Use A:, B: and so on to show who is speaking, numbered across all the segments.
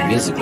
A: Music.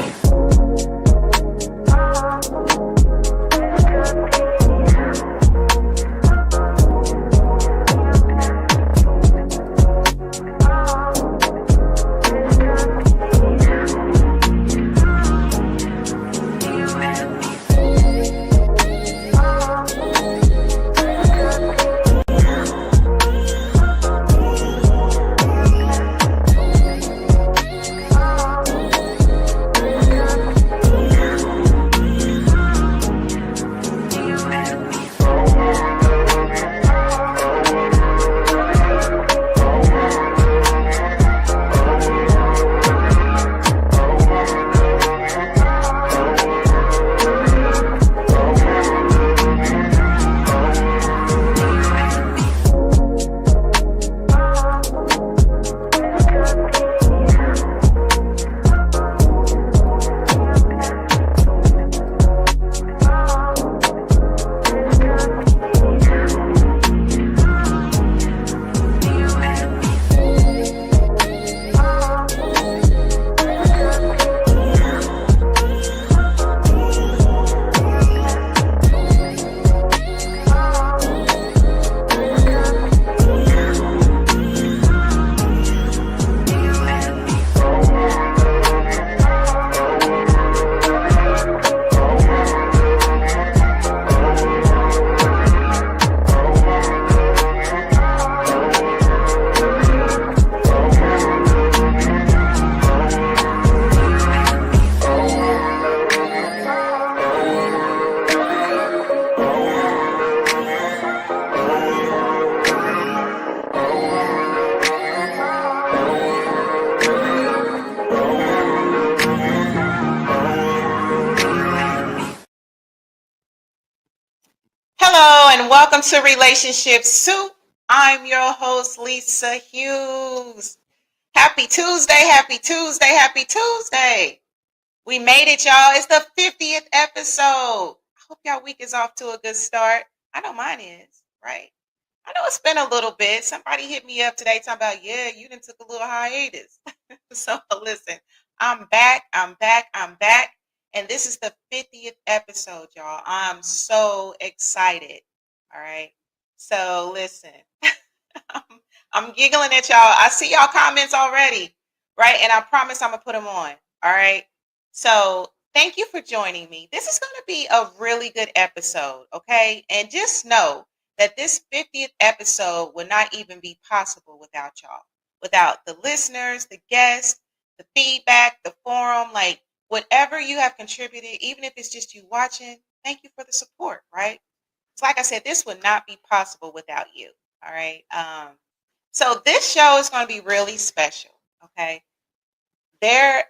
B: Hello and welcome to Relationship Soup. I'm your host, Lisa Hughes. Happy Tuesday, happy Tuesday, happy Tuesday. We made it, y'all. It's the 50th episode. I hope y'all week is off to a good start. I know mine is, right? I know it's been a little bit. Somebody hit me up today talking about, yeah, you done took a little hiatus. So listen, I'm back. And this is the 50th episode, y'all. I'm so excited. All right. So listen, I'm, I'm giggling at y'all. I see y'all comments already, right? And I promise I'm going to put them on. All right. So thank you for joining me. This is going to be a really good episode. Okay. And just know that this 50th episode would not even be possible without y'all, without the listeners, the guests, the feedback, the forum, like whatever you have contributed, even if it's just you watching, thank you for the support, right? It's like I said, this would not be possible without you. All right. So this show is going to be really special. Okay.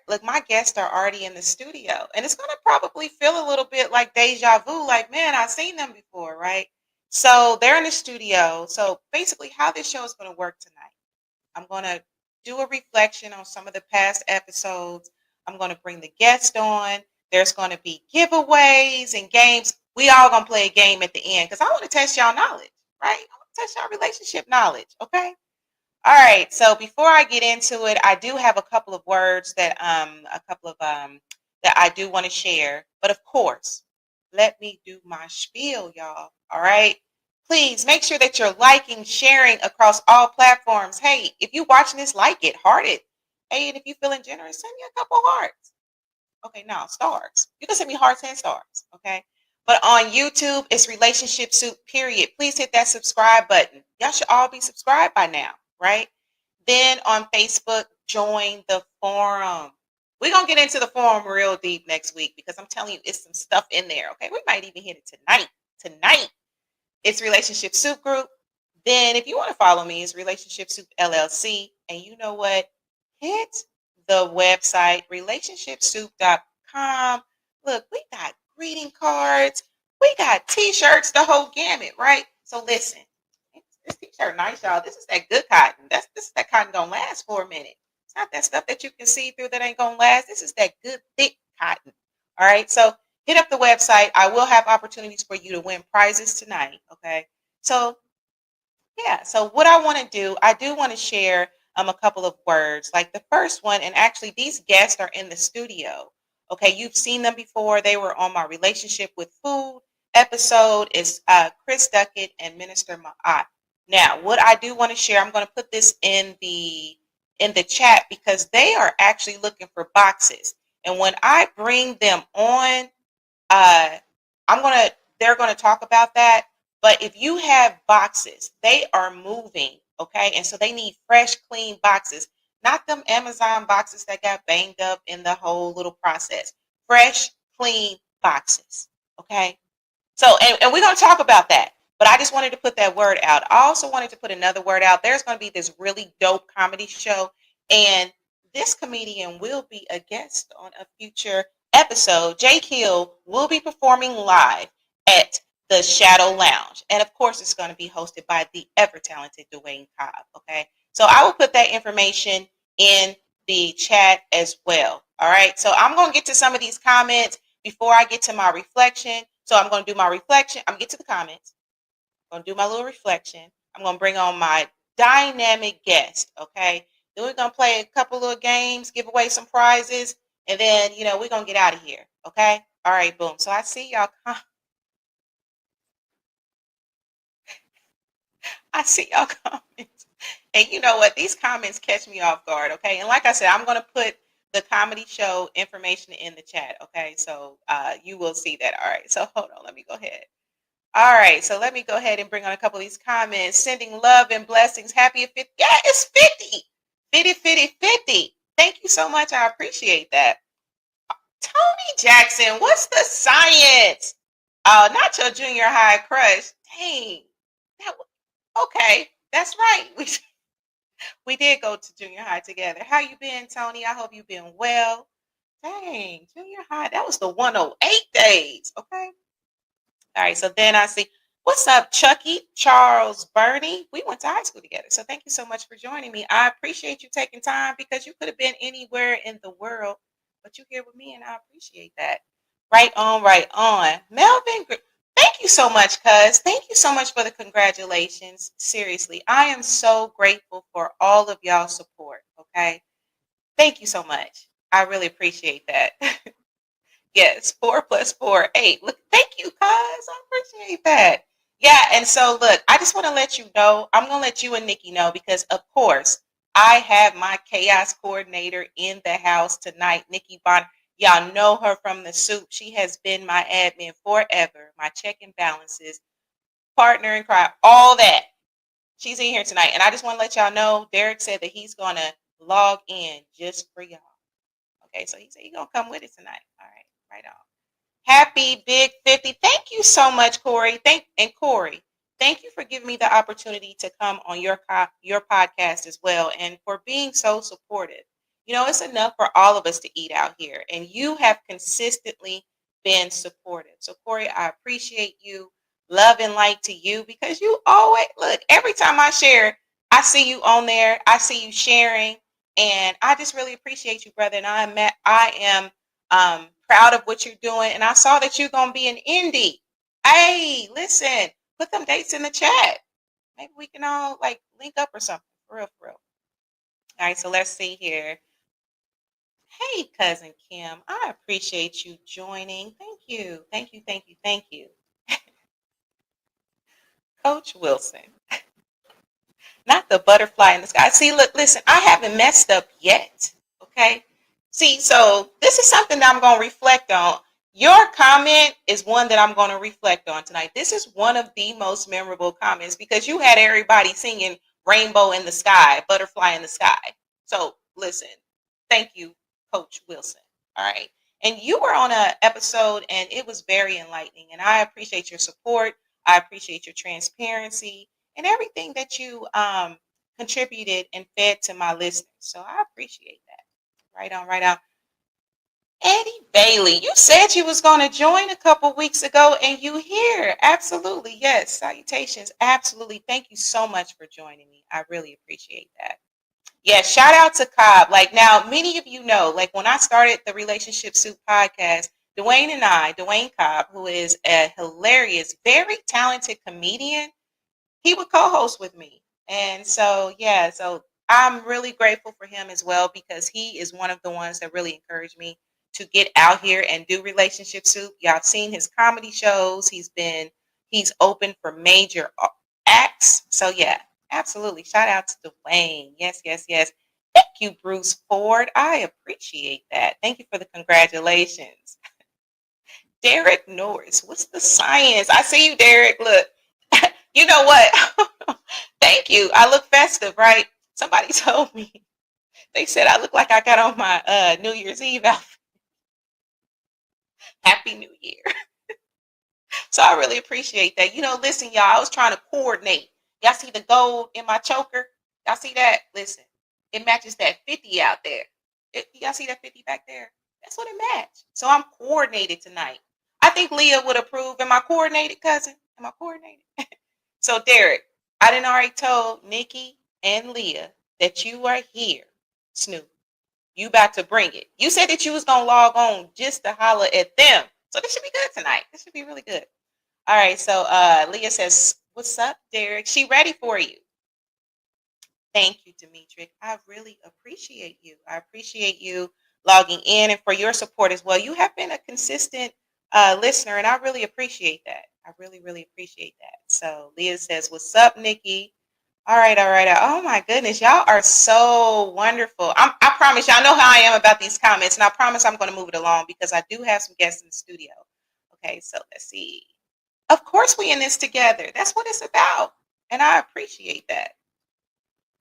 B: Look, my guests are already in the studio, and it's going to probably feel a little bit like deja vu, like, man, I've seen them before, right? So they're in the studio. So basically, how this show is going to work tonight, I'm going to do a reflection on some of the past episodes. I'm going to bring the guest on. There's going to be giveaways and games. We all going to play a game at the end because I want to test y'all knowledge, right? I want to test y'all relationship knowledge, okay? All right. So before I get into it, I do have a couple of words that that I do want to share. But of course, let me do my spiel, y'all. All right. Please make sure that you're liking, sharing across all platforms. Hey, if you're watching this, like it, heart it. Hey, and if you're feeling generous, send me a couple hearts. Okay, now stars. You can send me hearts and stars. Okay. But on YouTube, it's Relationship Soup, period. Please hit that subscribe button. Y'all should all be subscribed by now, right? Then on Facebook, join the forum. We're going to get into the forum real deep next week because I'm telling you, it's some stuff in there. Okay. We might even hit it tonight. Tonight, it's Relationship Soup Group. Then if you want to follow me, it's Relationship Soup LLC. And you know what? Hit the website, relationshipsoup.com. Look, we got greeting cards. We got t-shirts, the whole gamut, right? So listen, this t-shirt nice, y'all. This is that good cotton. This is that cotton gonna last for a minute. It's not that stuff that you can see through that ain't gonna last. This is that good thick cotton. All right. So hit up the website. I will have opportunities for you to win prizes tonight. Okay. So yeah. So what I want to do, I do want to share a couple of words. Like the first one, and actually these guests are in the studio. Okay, you've seen them before. They were on my relationship with food episode. Is Chris Duckett and Minister Ma'at. Now, what I do want to share, I'm going to put this in the chat because they are actually looking for boxes. And when I bring them on, uh, they're gonna talk about that. But if you have boxes, they are moving, okay, and so they need fresh, clean boxes, not them Amazon boxes that got banged up in the whole little process. Fresh, clean boxes, okay. So, and we're going to talk about that. But I just wanted to put that word out. I also wanted to put another word out. There's going to be this really dope comedy show, and this comedian will be a guest on a future episode. Jake Hill will be performing live at the Shadow Lounge. And of course, it's going to be hosted by the ever talented Dwayne Cobb. Okay. So I will put that information in the chat as well. All right. So I'm going to get to some of these comments before I get to my reflection. So I'm going to do my reflection. I'm going to get to the comments. I'm going to do my little reflection. I'm going to bring on my dynamic guest. Okay. Then we're going to play a couple of games, give away some prizes, and then, we're going to get out of here. Okay. All right. Boom. So I see y'all. I see y'all comments. And you know what? These comments catch me off guard. Okay. And like I said, I'm going to put the comedy show information in the chat. Okay. So you will see that. All right. So hold on. Let me go ahead. All right. So let me go ahead and bring on a couple of these comments. Sending love and blessings. Happy 50. Yeah, it's 50. 50, 50, 50. Thank you so much. I appreciate that. Tony Jackson, what's the science? Oh, not your junior high crush. Dang. Okay. That's right. We did go to junior high together. How you been, Tony? I hope you've been well. Dang, junior high. That was the 108 days. Okay. All right. So then I see, what's up, Chucky, Charles, Bernie? We went to high school together. So thank you so much for joining me. I appreciate you taking time because you could have been anywhere in the world, but you're here with me and I appreciate that. Right on, right on. Melvin, thank you so much, cuz. Thank you so much for the congratulations. Seriously, I am so grateful for all of y'all's support. Okay. Thank you so much. I really appreciate that. Yes, 4 plus 4, 8. Look, thank you, cuz. I appreciate that. Yeah, and so look, I just want to let you know, I'm gonna let you and Nikki know because of course I have my chaos coordinator in the house tonight, Nikki Bonner. Y'all know her from the soup. She has been my admin forever, my check and balances, partner in crime, all that. She's in here tonight. And I just want to let y'all know, Derek said that he's gonna log in just for y'all. Okay, so he said he's gonna come with it tonight. All right, right on. Happy Big 50. Thank you so much, Corey. Corey, thank you for giving me the opportunity to come on your podcast as well and for being so supportive. It's enough for all of us to eat out here, and you have consistently been supportive. So, Corey, I appreciate you. Love and light to you because you always look, every time I share, I see you on there. I see you sharing, and I just really appreciate you, brother. And I am proud of what you're doing. And I saw that you're going to be in Indy. Hey, listen, put them dates in the chat. Maybe we can all like link up or something. For real, for real. All right, so let's see here. Hey, cousin Kim, I appreciate you joining. Thank you. Thank you. Thank you. Thank you. Coach Wilson. Not the butterfly in the sky. See, look, listen, I haven't messed up yet. Okay. See, so this is something that I'm going to reflect on. Your comment is one that I'm going to reflect on tonight. This is one of the most memorable comments because you had everybody singing Rainbow in the Sky, Butterfly in the Sky. So listen, thank you, Coach Wilson. All right. And you were on an episode and it was very enlightening. And I appreciate your support. I appreciate your transparency and everything that you contributed and fed to my listeners. So I appreciate that. Right on, right on. Eddie Bailey, you said you was going to join a couple weeks ago and you here. Absolutely. Yes. Salutations. Absolutely. Thank you so much for joining me. I really appreciate that. Yeah. Shout out to Cobb. Like now, many of you know, like when I started the Relationship Soup podcast, Dwayne Cobb, who is a hilarious, very talented comedian, he would co-host with me. And so, yeah, so I'm really grateful for him as well because he is one of the ones that really encouraged me to get out here and do relationship soup. Y'all have seen his comedy shows. He's open for major acts. So yeah, absolutely. Shout out to Dwayne. Yes, yes, yes. Thank you, Bruce Ford. I appreciate that. Thank you for the congratulations. Derek Norris, what's the science? I see you, Derek. Look, you know what? Thank you. I look festive, right? Somebody told me. They said I look like I got on my New Year's Eve outfit. Happy New Year. So I really appreciate that. Listen, y'all, I was trying to coordinate. Y'all see the gold in my choker? Y'all see that? Listen, it matches that 50 out there. Y'all see that 50 back there? That's what it matched. So I'm coordinated tonight. I think Leah would approve. Am I coordinated, cousin? Am I coordinated? So, Derek, I didn't already told Nikki and Leah that you are here, Snoop. You about to bring it. You said that you was gonna log on just to holler at them. So this should be good tonight. This should be really good. All right. So Leah says, "What's up, Derek? She ready for you." Thank you, Demetric. I really appreciate you. I appreciate you logging in and for your support as well. You have been a consistent listener, and I really appreciate that. I really, really appreciate that. So Leah says, "What's up, Nikki?" All right, all right. Oh my goodness, y'all are so wonderful. I promise y'all know how I am about these comments, and I promise I'm going to move it along because I do have some guests in the studio. Okay, so let's see. Of course, we in this together. That's what it's about, and I appreciate that.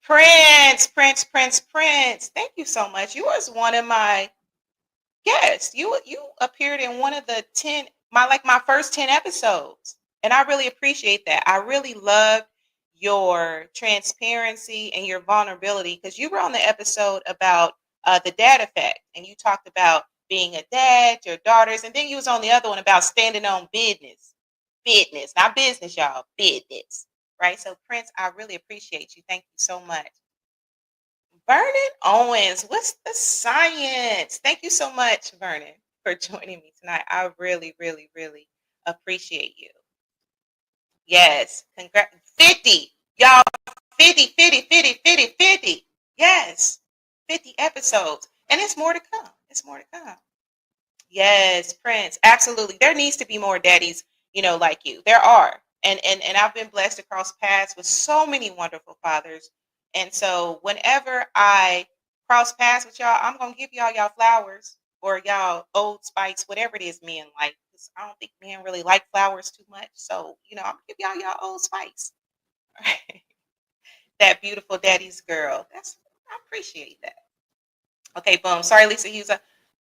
B: Prince, Prince, Prince, Prince. Thank you so much. You was one of my guests. You appeared in one of the 10 my first 10 episodes. And I really appreciate that. I really loved your transparency and your vulnerability because you were on the episode about the dad effect and you talked about being a dad, your daughters, and then you was on the other one about standing on business. Business, not business, y'all. Business. Right? So Prince, I really appreciate you. Thank you so much. Vernon Owens, what's the science? Thank you so much, Vernon, for joining me tonight. I really, really, really appreciate you. Yes, congrats. 50, y'all, 50, 50, 50, 50, 50. Yes, 50 episodes. And it's more to come. It's more to come. Yes, Prince. Absolutely. There needs to be more daddies, like you. There are. And I've been blessed to cross paths with so many wonderful fathers. And so whenever I cross paths with y'all, I'm gonna give y'all flowers or y'all Old Spice, whatever it is men like. 'Cause I don't think men really like flowers too much. So, I'm gonna give y'all Old Spice. That beautiful daddy's girl. I appreciate that. Okay, boom. Sorry, Lisa Hughes.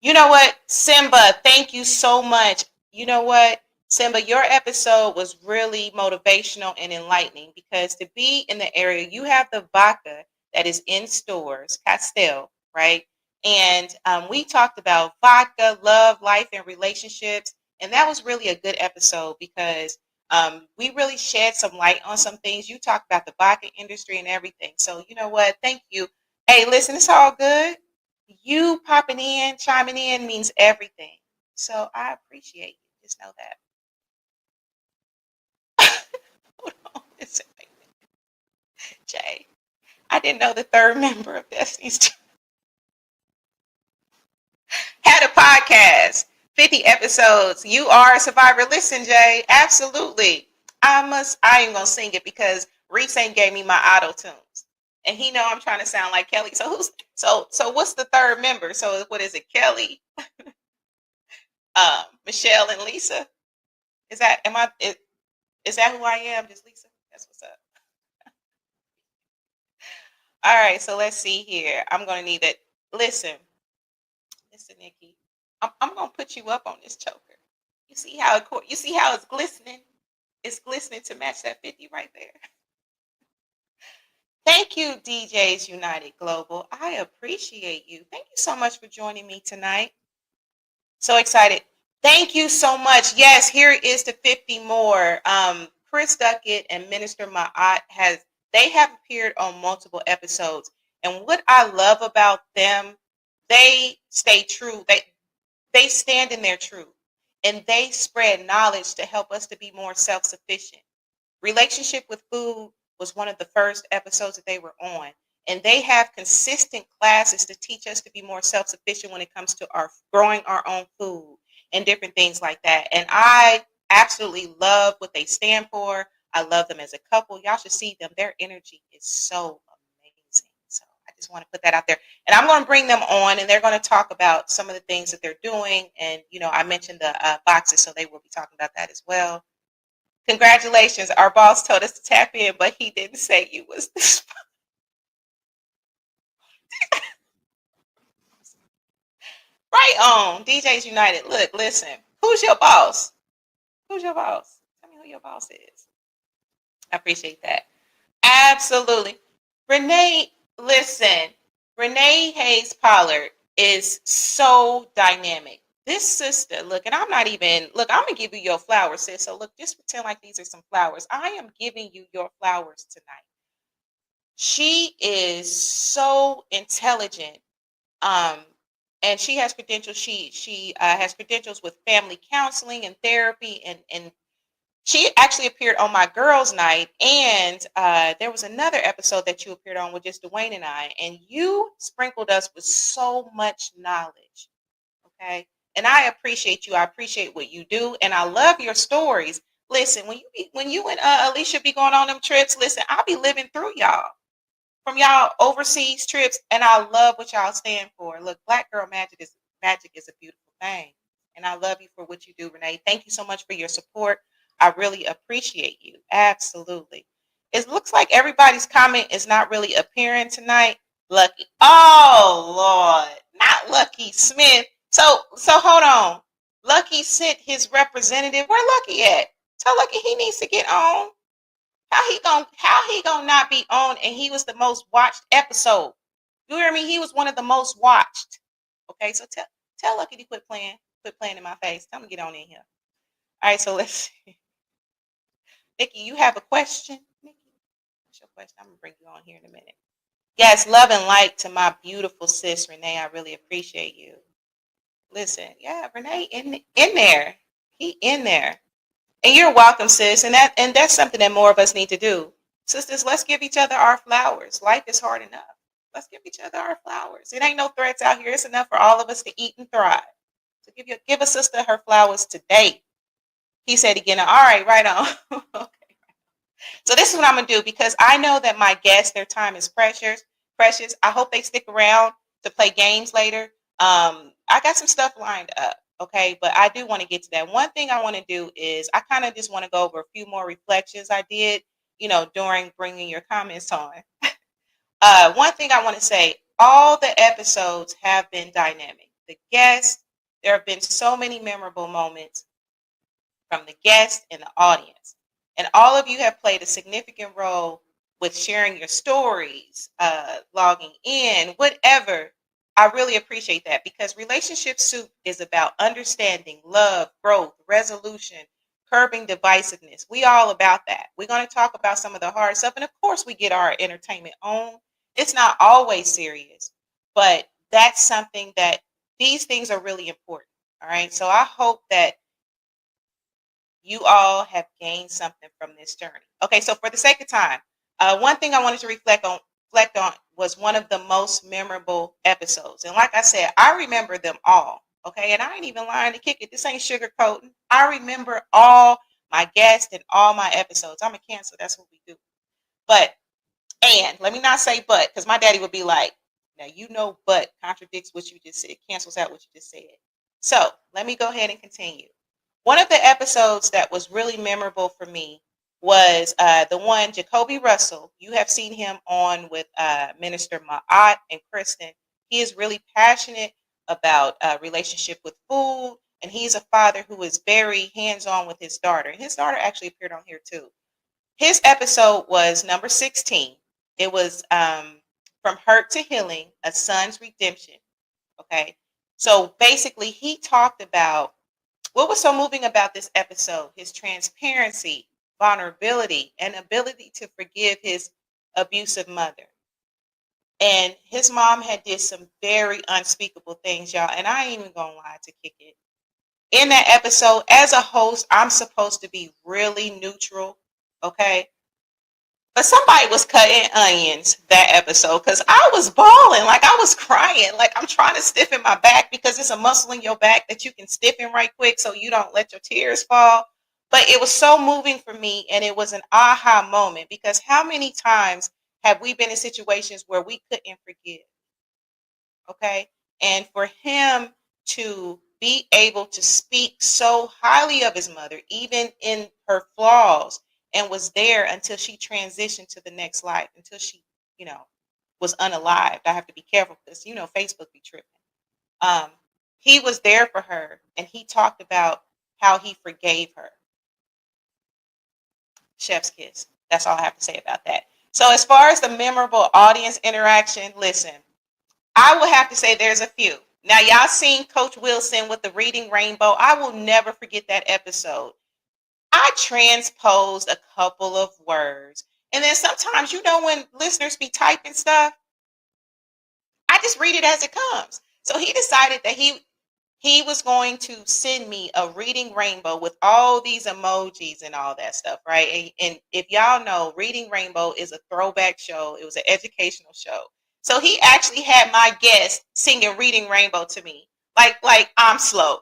B: You know what, Simba? Thank you so much. You know what, Simba? Your episode was really motivational and enlightening because to be in the area, you have the vodka that is in stores, Castell, right? And we talked about vodka, love, life, and relationships. And that was really a good episode because we really shed some light on some things. You talked about the vodka industry and everything. So, you know what? Thank you. Hey, listen, it's all good. You popping in, chiming in means everything. So I appreciate you. Just know that. Hold on. Listen, Jay. I didn't know the third member of Destiny's Child had a podcast. 50 episodes. You are a survivor. Listen, Jay. Absolutely. I ain't gonna sing it because Reese ain't gave me my auto tunes. And he know I'm trying to sound like Kelly. So what's the third member? So what is it? Kelly, Michelle, and Lisa? Is that who I am? Just Lisa? That's what's up. All right, so let's see here. I'm gonna need it. Listen, Nikki. I'm gonna put you up on this choker. You see how it's glistening? It's glistening to match that 50 right there. Thank you, DJs United Global. I appreciate you. Thank you so much for joining me tonight. So excited. Thank you so much. Yes, here is the 50 more. Chris Duckett and Minister Ma'at they have appeared on multiple episodes. And what I love about them, they stay true. They stand in their truth and they spread knowledge to help us to be more self-sufficient. Relationship with food was one of the first episodes that they were on. and they have consistent classes to teach us to be more self-sufficient when it comes to our growing our own food and different things like that. And I absolutely love what they stand for. I love them as a couple. Y'all should see them. Their energy is so amazing. So I just want to put that out there. And I'm going to bring them on, and they're going to talk about some of the things that they're doing. And, I mentioned the boxes, so they will be talking about that as well. Congratulations. Our boss told us to tap in, but he didn't say you was this. Right on. DJs United. Look, listen. Who's your boss? Who's your boss? Tell me who your boss is. I appreciate that. Absolutely. Renee, listen. Renee Hayes Pollard is so dynamic. This sister, look, and I'm not even, look, I'm going to give you your flowers, sis. So look, just pretend like these are some flowers. I am giving you your flowers tonight. She is so intelligent. And she has credentials. She has credentials with family counseling and therapy, and she actually appeared on my girls' night. And there was another episode that you appeared on with just Dwayne and I, and you sprinkled us with so much knowledge. Okay, and I appreciate you. I appreciate what you do, and I love your stories. Listen, when you and Alicia be going on them trips, listen, I'll be living through y'all. From y'all overseas trips, and I love what y'all stand for. Look, Black Girl Magic is a beautiful thing, and I love you for what you do, Renee. Thank you so much for your support. I really appreciate you. Absolutely. It looks like everybody's comment is not really appearing tonight. Lucky. Oh Lord, not Lucky Smith. So hold on. Lucky sent his representative. Where Lucky at? Tell Lucky he needs to get on. How he gonna not be on, and he was the most watched episode. You hear me? He was one of the most watched. Okay, so tell Lucky to quit playing in my face. Tell him to get on in here. All right, so let's see. Nikki, you have a question? Nikki, what's your question? I'm gonna bring you on here in a minute. Yes, love and light to my beautiful sis Renee. I really appreciate you. Listen, yeah, Renee in there. He in there. And you're welcome, sis. And that's something that more of us need to do. Sisters, let's give each other our flowers. Life is hard enough. Let's give each other our flowers. It ain't no threats out here. It's enough for all of us to eat and thrive. So give a sister her flowers today. He said again, all right on. Okay. So this is what I'm gonna do, because I know that my guests, their time is precious. I hope they stick around to play games later. I got some stuff lined up. Okay, but I do want to get to that. One thing I want to do is I kind of just want to go over a few more reflections I did, during bringing your comments on. One thing I want to say, all the episodes have been dynamic. The guests, there have been so many memorable moments from the guests and the audience. And all of you have played a significant role with sharing your stories, logging in, whatever. I really appreciate that, because Relationship Soup is about understanding, love, growth, resolution, curbing divisiveness. We all about that. We're going to talk about some of the hard stuff. And of course, we get our entertainment on. It's not always serious, but that's something that these things are really important. All right. So I hope that you all have gained something from this journey. Okay. So for the sake of time, one thing I wanted to reflect on was one of the most memorable episodes. And like I said, I remember them all. Okay. And I ain't even lying to kick it. This ain't sugarcoating. I remember all my guests and all my episodes. I'm a Cancer. That's what we do. And let me not say but, because my daddy would be like, now, but contradicts what you just said, cancels out what you just said. So let me go ahead and continue. One of the episodes that was really memorable for me was the one Jacoby Russell. You have seen him on with Minister Ma'at and Kristen. He is really passionate about relationship with food, and he's a father who is very hands-on with his daughter. And his daughter actually appeared on here too. His episode was number 16. It was From Hurt to Healing, A Son's Redemption. Okay. So basically, he talked about what was so moving about this episode: his transparency, vulnerability, and ability to forgive his abusive mother. And his mom had did some very unspeakable things, y'all. And I ain't even gonna lie to kick it. In that episode, as a host, I'm supposed to be really neutral. Okay. But somebody was cutting onions that episode because I was bawling, like I was crying, like I'm trying to stiffen my back because it's a muscle in your back that you can stiffen right quick so you don't let your tears fall. But it was so moving for me, and it was an aha moment because how many times have we been in situations where we couldn't forgive? Okay. And for him to be able to speak so highly of his mother, even in her flaws, and was there until she transitioned to the next life, until she, you know, was unalived. I have to be careful because, Facebook be tripping. Um, he was there for her, and he talked about how he forgave her. Chef's kiss. That's all I have to say about that. So, as far as the memorable audience interaction, listen, I will have to say there's a few. Now, y'all seen Coach Wilson with the Reading Rainbow. I will never forget that episode. I transposed a couple of words. And then sometimes, when listeners be typing stuff, I just read it as it comes. So he decided that he was going to send me a Reading Rainbow with all these emojis and all that stuff, right? And if y'all know, Reading Rainbow is a throwback show. It was an educational show. So he actually had my guest singing Reading Rainbow to me, like I'm slow.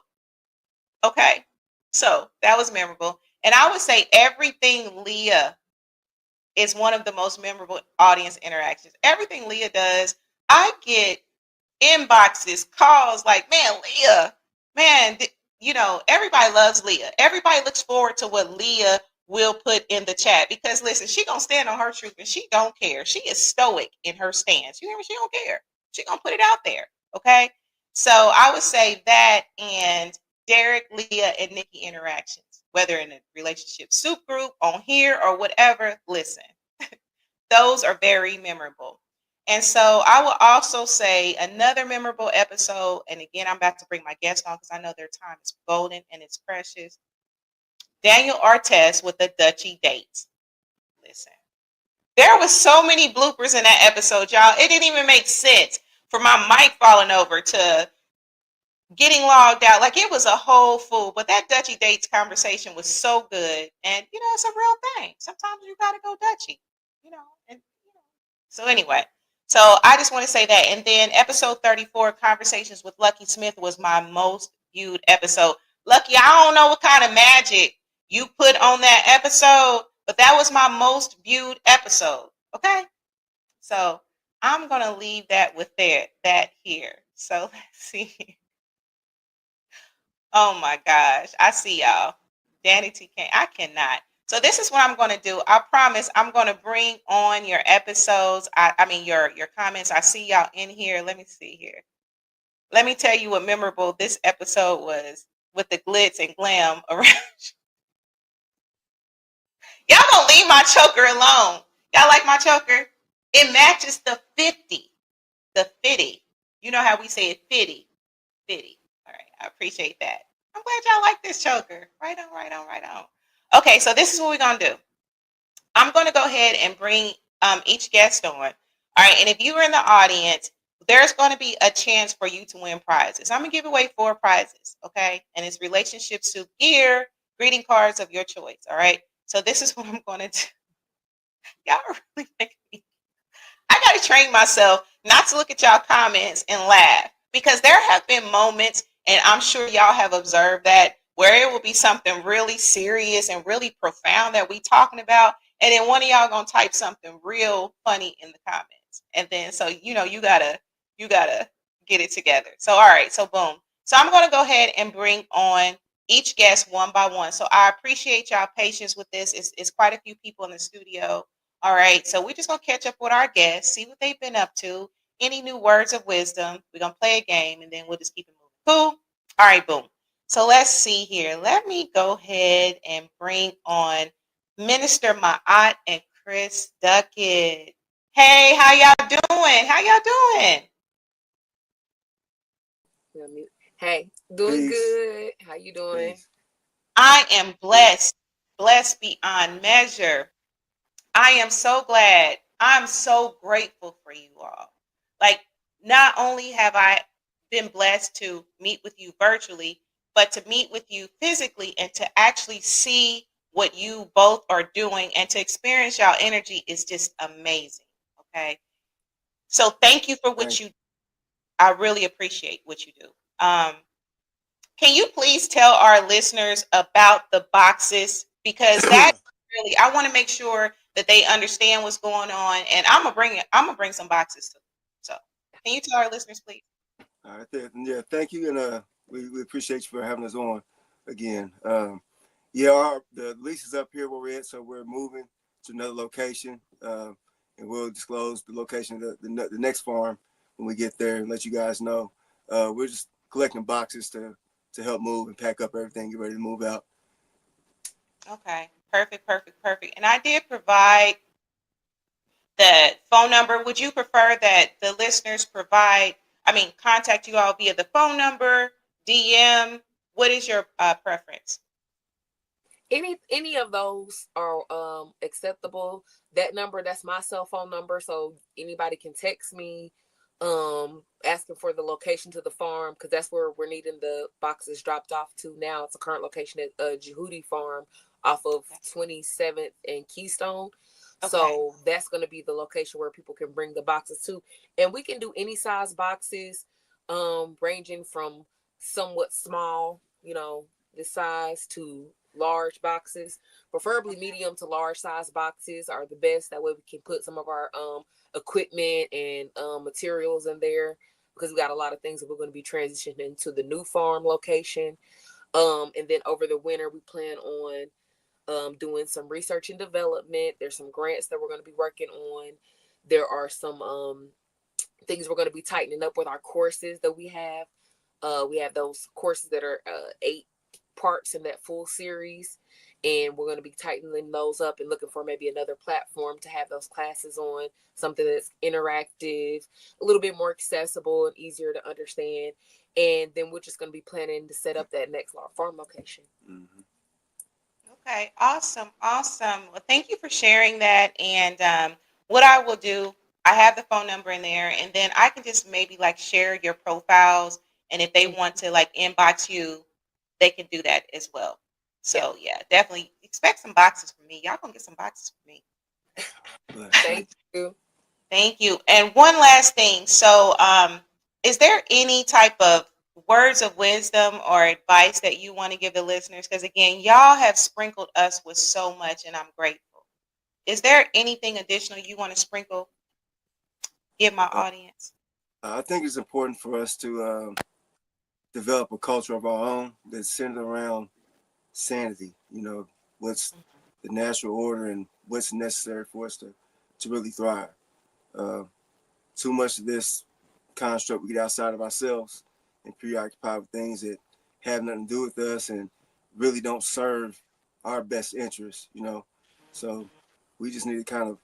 B: Okay, so that was memorable. And I would say everything Leah is one of the most memorable audience interactions. Everything Leah does, I get inboxes, calls like, man, Leah, man, everybody loves Leah. Everybody looks forward to what Leah will put in the chat because listen, she gonna stand on her truth and she don't care. She is stoic in her stance. You hear me? She don't care. She gonna put it out there. Okay. So I would say that and Derek, Leah, and Nikki interactions, whether in a relationship soup group on here or whatever, listen, those are very memorable. And so I will also say another memorable episode, and again, I'm about to bring my guest on because I know their time is golden and it's precious. Daniel Artest with the Dutchie dates. Listen, there was so many bloopers in that episode, y'all. It didn't even make sense for my mic falling over to getting logged out. Like it was a whole fool. But that Dutchie dates conversation was so good. And, it's a real thing. Sometimes you got to go Dutchie, and so anyway, so I just want to say that. And then episode 34, Conversations with Lucky Smith, was my most viewed episode. Lucky, I don't know what kind of magic you put on that episode, but that was my most viewed episode. Okay. So I'm going to leave that with that here. So let's see. Oh my gosh. I see y'all. Danny TK. I cannot. So this is what I'm going to do. I promise I'm going to bring on your episodes. I mean your comments. I see y'all in here. Let me see here. Let me tell you what memorable this episode was with the glitz and glam around. Y'all don't leave my choker alone. Y'all like my choker? It matches the 50. The 50. You know how we say it 50. 50. All right. I appreciate that. I'm glad y'all like this choker. Right on, right on, right on. Okay, so this is what we're going to do. I'm going to go ahead and bring each guest on. All right, and if you are in the audience, there's going to be a chance for you to win prizes. I'm going to give away 4 prizes, okay? And it's relationship soup gear, greeting cards of your choice, all right? So this is what I'm going to do. Y'all are really making me. I got to train myself not to look at y'all comments and laugh because there have been moments, and I'm sure y'all have observed that, where it will be something really serious and really profound that we talking about, and then one of y'all gonna type something real funny in the comments, and then so you gotta get it together. So all right, so boom. So I'm gonna go ahead and bring on each guest one by one. So I appreciate y'all patience with this. It's quite a few people in the studio. All right, so we're just gonna catch up with our guests, see what they've been up to, any new words of wisdom. We're gonna play a game, and then we'll just keep it moving. Cool. All right, boom. So let's see here. Let me go ahead and bring on Minister Ma'at and Chris Duckett. Hey, how y'all doing? How y'all doing?
A: Hey, doing good. How you doing?
B: I am blessed, blessed beyond measure. I am so glad. I'm so grateful for you all. Like, not only have I been blessed to meet with you virtually, but to meet with you physically and to actually see what you both are doing and to experience y'all energy is just amazing. Okay. So thank you for what you, I really appreciate what you do. Can you please tell our listeners about the boxes? Because that really, I want to make sure that they understand what's going on, and I'm gonna bring some boxes too. So, can you tell our listeners, please?
C: All right, yeah, thank you, and we appreciate you for having us on again. The lease is up here where we're at, so we're moving to another location, and we'll disclose the location of the next farm when we get there and let you guys know. We're just collecting boxes to help move and pack up everything, get ready to move out.
B: Okay, perfect. And I did provide the phone number. Would you prefer that the listeners contact you all via the phone number, DM? What is your preference?
A: Any of those are acceptable. That number, that's my cell phone number, so anybody can text me asking for the location to the farm, because that's where we're needing the boxes dropped off to now. It's a current location at Jehudi Farm off of 27th and Keystone. Okay. So that's going to be the location where people can bring the boxes to, and we can do any size boxes, ranging from somewhat small, this size, to large boxes. Preferably medium to large size boxes are the best. That way we can put some of our equipment and materials in there, because we got a lot of things that we're going to be transitioning into the new farm location. And then over the winter we plan on doing some research and development. There's some grants that we're going to be working on. There are some things we're going to be tightening up with our courses that we have. We have those courses that are 8 parts in that full series, and we're going to be tightening those up and looking for maybe another platform to have those classes on, something that's interactive, a little bit more accessible and easier to understand. And then we're just going to be planning to set up that next farm location.
C: Mm-hmm.
B: Okay, awesome. Well, thank you for sharing that. And what I will do, I have the phone number in there, and then I can just maybe share your profiles, and if they want to inbox you, they can do that as well. So yeah, definitely expect some boxes from me. Y'all gonna get some boxes from me.
A: Thank you.
B: Thank you. And one last thing. So is there any type of words of wisdom or advice that you want to give the listeners? Because again, y'all have sprinkled us with so much, and I'm grateful. Is there anything additional you want to sprinkle, give my audience?
C: I think it's important for us to develop a culture of our own that's centered around sanity. What's the natural order and what's necessary for us to really thrive. Too much of this construct, we get outside of ourselves and preoccupied with things that have nothing to do with us and really don't serve our best interests, So we just need to kind of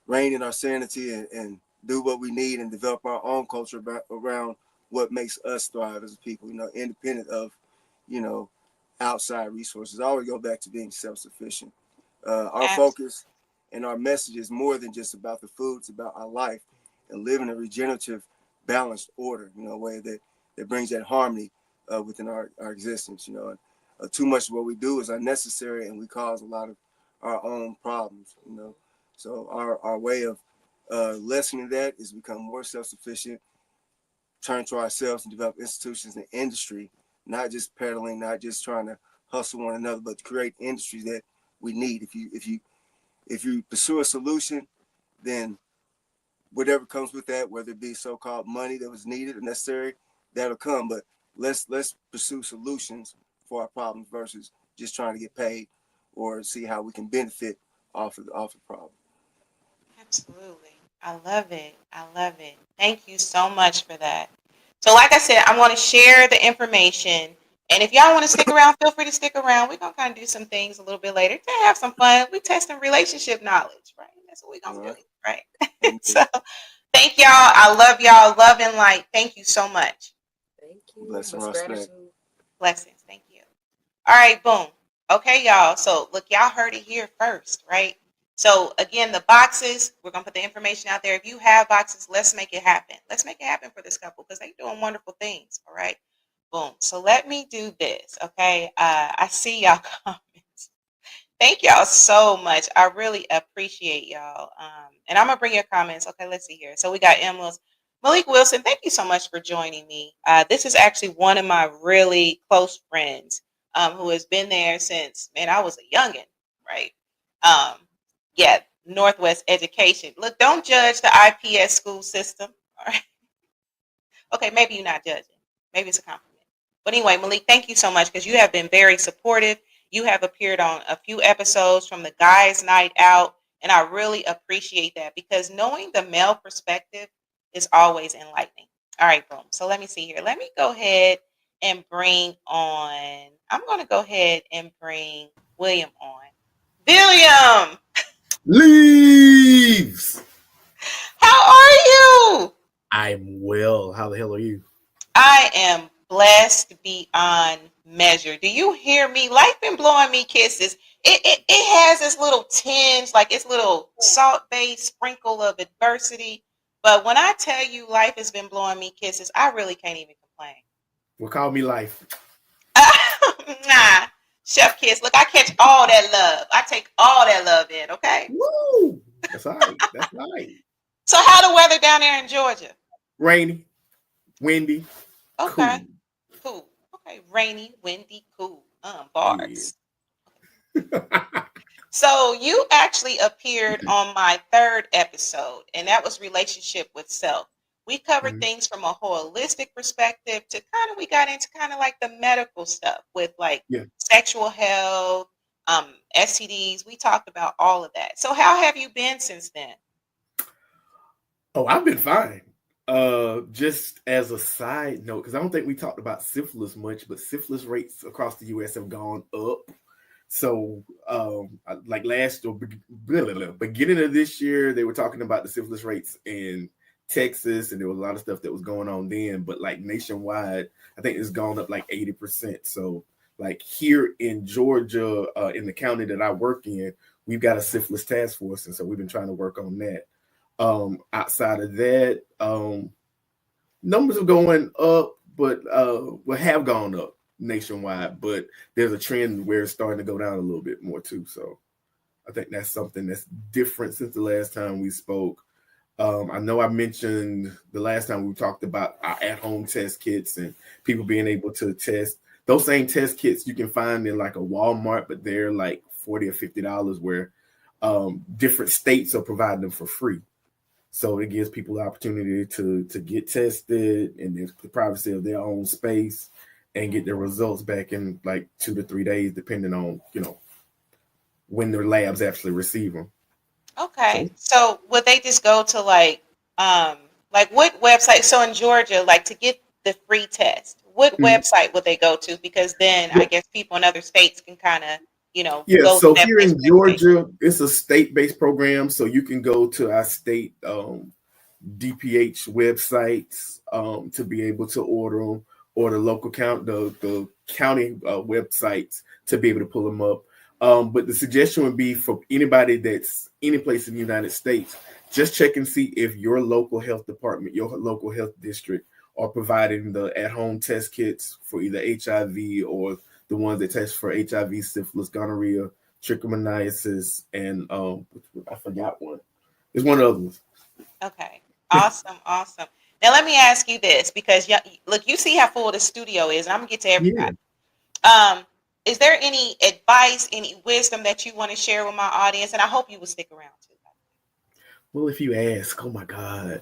C: rein in our sanity and do what we need and develop our own culture around what makes us thrive as a people, independent of, outside resources. I always go back to being self-sufficient. Our focus and our message is more than just about the food. It's about our life and living a regenerative, balanced order, a way that brings that harmony within our existence, Too much of what we do is unnecessary, and we cause a lot of our own problems, So our way of lessening that is become more self-sufficient, turn to ourselves and develop institutions and industry, not just peddling, not just trying to hustle one another, but create industries that we need. If you pursue a solution, then whatever comes with that, whether it be so-called money that was needed or necessary, that'll come. But let's pursue solutions for our problems versus just trying to get paid or see how we can benefit off of the problem.
B: Absolutely. I love it. Thank you so much for that. So like I said, I'm going to share the information. And if y'all want to stick around, feel free to stick around. We're going to kind of do some things a little bit later to have some fun. We testing relationship knowledge, right? That's what we're going to do, right? So thank y'all. I love y'all. Love and light. Thank you so much.
A: Thank you.
C: Blessings, respect.
B: Blessings. Thank you. All right, boom. Okay, y'all. So look, y'all heard it here first, right? So again, the boxes, we're going to put the information out there. If you have boxes, let's make it happen. Let's make it happen for this couple because they're doing wonderful things. All right. Boom. So let me do this. Okay. I see y'all comments. Thank y'all so much. I really appreciate y'all. And I'm gonna bring your comments. Okay, let's see here. So we got Emma's Malik Wilson. Thank you so much for joining me. This is actually one of my really close friends who has been there since I was a youngin', right? Yeah, Northwest Education. Look, don't judge the IPS school system. All right. Okay, maybe you're not judging. Maybe it's a compliment. But anyway, Malik, thank you so much because you have been very supportive. You have appeared on a few episodes from the Guys Night Out, and I really appreciate that because knowing the male perspective is always enlightening. All right, boom. So let me see here. Let me go ahead and I'm going to go ahead and bring William on. William!
D: Leaves.
B: How are you?
D: I'm well. How the hell are you?
B: I am blessed beyond measure. Do you hear me? Life been blowing me kisses. It has this little tinge, like it's little salt-based sprinkle of adversity. But when I tell you life has been blowing me kisses, I really can't even complain.
D: Well, call me life.
B: Nah, Chef Kiss. Look, I catch all that love. I take all that love in, okay?
D: Woo! That's all right. That's all right.
B: So how the weather down there in Georgia?
D: Rainy, windy,
B: Okay. Cool. Okay. Rainy, windy, cool. Bars. So you actually appeared on my third episode, and that was relationship with self. We covered things from a holistic perspective to we got into kind of like the medical stuff with like sexual health, STDs. We talked about all of that. So how have you been since then?
D: Oh, I've been fine. Just as a side note, because I don't think we talked about syphilis much, but syphilis rates across the U.S. have gone up. So, like beginning of this year, they were talking about the syphilis rates in Texas, and there was a lot of stuff that was going on then. But like nationwide, I think it's gone up like 80%. So, like here in Georgia, in the county that I work in, we've got a syphilis task force, and so we've been trying to work on that. Outside of that, numbers are going up, but have gone up nationwide, but there's a trend where it's starting to go down a little bit more too. So I think that's something that's different since the last time we spoke. I know I mentioned the last time we talked about our at-home test kits and people being able to test. Those same test kits you can find in like a Walmart, but they're like $40 or $50 where different states are providing them for free. So it gives people the opportunity to get tested in the privacy of their own space and get their results back in like 2 to 3 days, depending on, when their labs actually receive them.
B: Okay. So would they just go to like what website? So in Georgia, like to get the free test, what website would they go to? Because then I guess people in other states can kind of, go
D: so
B: to
D: here in Georgia, it's a state-based program. So you can go to our state DPH websites to be able to order them, or the local the county websites to be able to pull them up. But the suggestion would be for anybody that's any place in the United States, just check and see if your local health department, your local health district are providing the at-home test kits for either HIV or the ones that test for HIV, syphilis, gonorrhea, trichomoniasis, and I forgot one. There's one of them.
B: Okay. Awesome. Now let me ask you this, because look, you see how full the studio is, and I'm gonna get to everybody. Yeah. Is there any advice, any wisdom that you want to share with my audience? And I hope you will stick around too.
D: Well, if you ask, oh my God.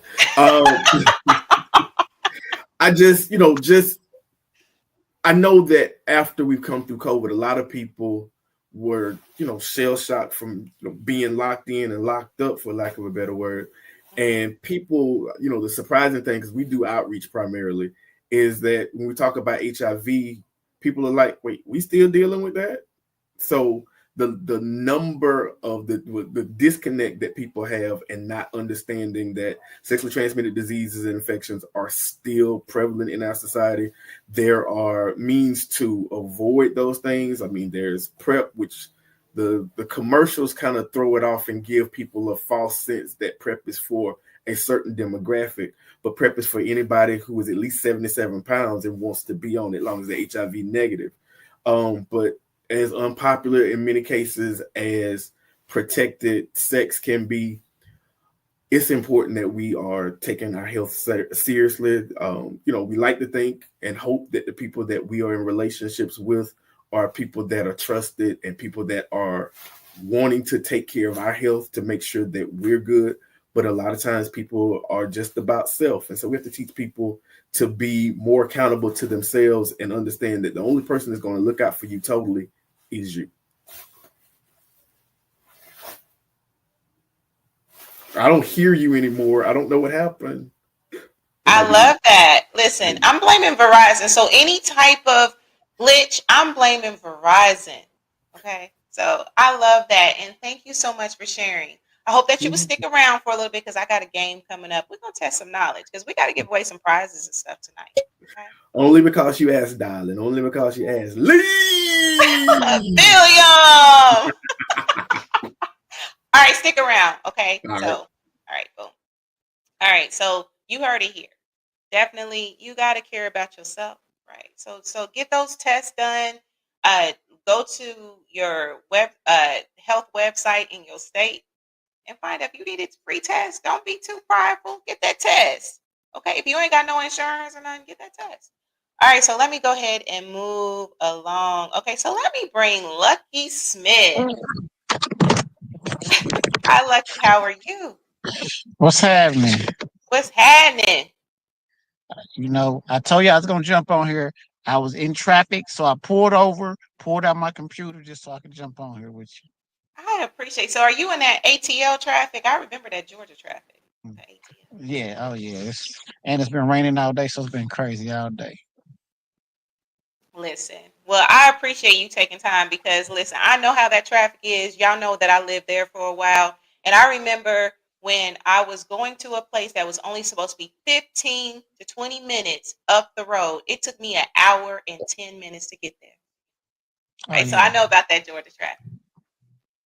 D: I just, I know that after we've come through COVID, a lot of people were, shell shocked from being locked in and locked up, for lack of a better word. And people, the surprising thing, because we do outreach primarily, is that when we talk about HIV, people are like, wait, we still dealing with that? So the number of the disconnect that people have and not understanding that sexually transmitted diseases and infections are still prevalent in our society. There are means to avoid those things. I mean, there's PrEP, which the commercials kind of throw it off and give people a false sense that PrEP is for a certain demographic, but PrEP is for anybody who is at least 77 pounds and wants to be on it, as long as they're HIV negative. But as unpopular in many cases as protected sex can be, it's important that we are taking our health seriously. We like to think and hope that the people that we are in relationships with are people that are trusted and people that are wanting to take care of our health to make sure that we're good. But a lot of times people are just about self. And so we have to teach people to be more accountable to themselves and understand that the only person that's going to look out for you totally is you. I don't hear you anymore. I don't know what happened.
B: I love that. Listen, I'm blaming Verizon. So any type of glitch, I'm blaming Verizon. Okay. So I love that. And thank you so much for sharing. I hope that you will stick around for a little bit because I got a game coming up. We're going to test some knowledge because we got to give away some prizes and stuff tonight. Okay?
D: Only because you asked, darling. Only because you asked.
B: William! All right, stick around. Okay.
D: All right.
B: All right, boom. All right. So you heard it here. Definitely, you got to care about yourself, right? So get those tests done. Go to your health website in your state and find out if you need a free test. Don't be too prideful. Get that test. Okay. If you ain't got no insurance or nothing, get that test. All right. So let me go ahead and move along. Okay. So let me bring Lucky Smith. Hi, Lucky. How are you?
E: What's happening?
B: What's happening?
E: I told you I was going to jump on here. I was in traffic, so I pulled over, pulled out my computer just so I could jump on here with you.
B: I appreciate. So are you in that ATL traffic? I remember that Georgia traffic.
E: Yeah. Oh, yeah. It's been raining all day, so it's been crazy all day.
B: Listen, well, I appreciate you taking time because, listen, I know how that traffic is. Y'all know that I lived there for a while. And I remember when I was going to a place that was only supposed to be 15 to 20 minutes up the road. It took me an hour and 10 minutes to get there. Right. So I know about that Georgia traffic.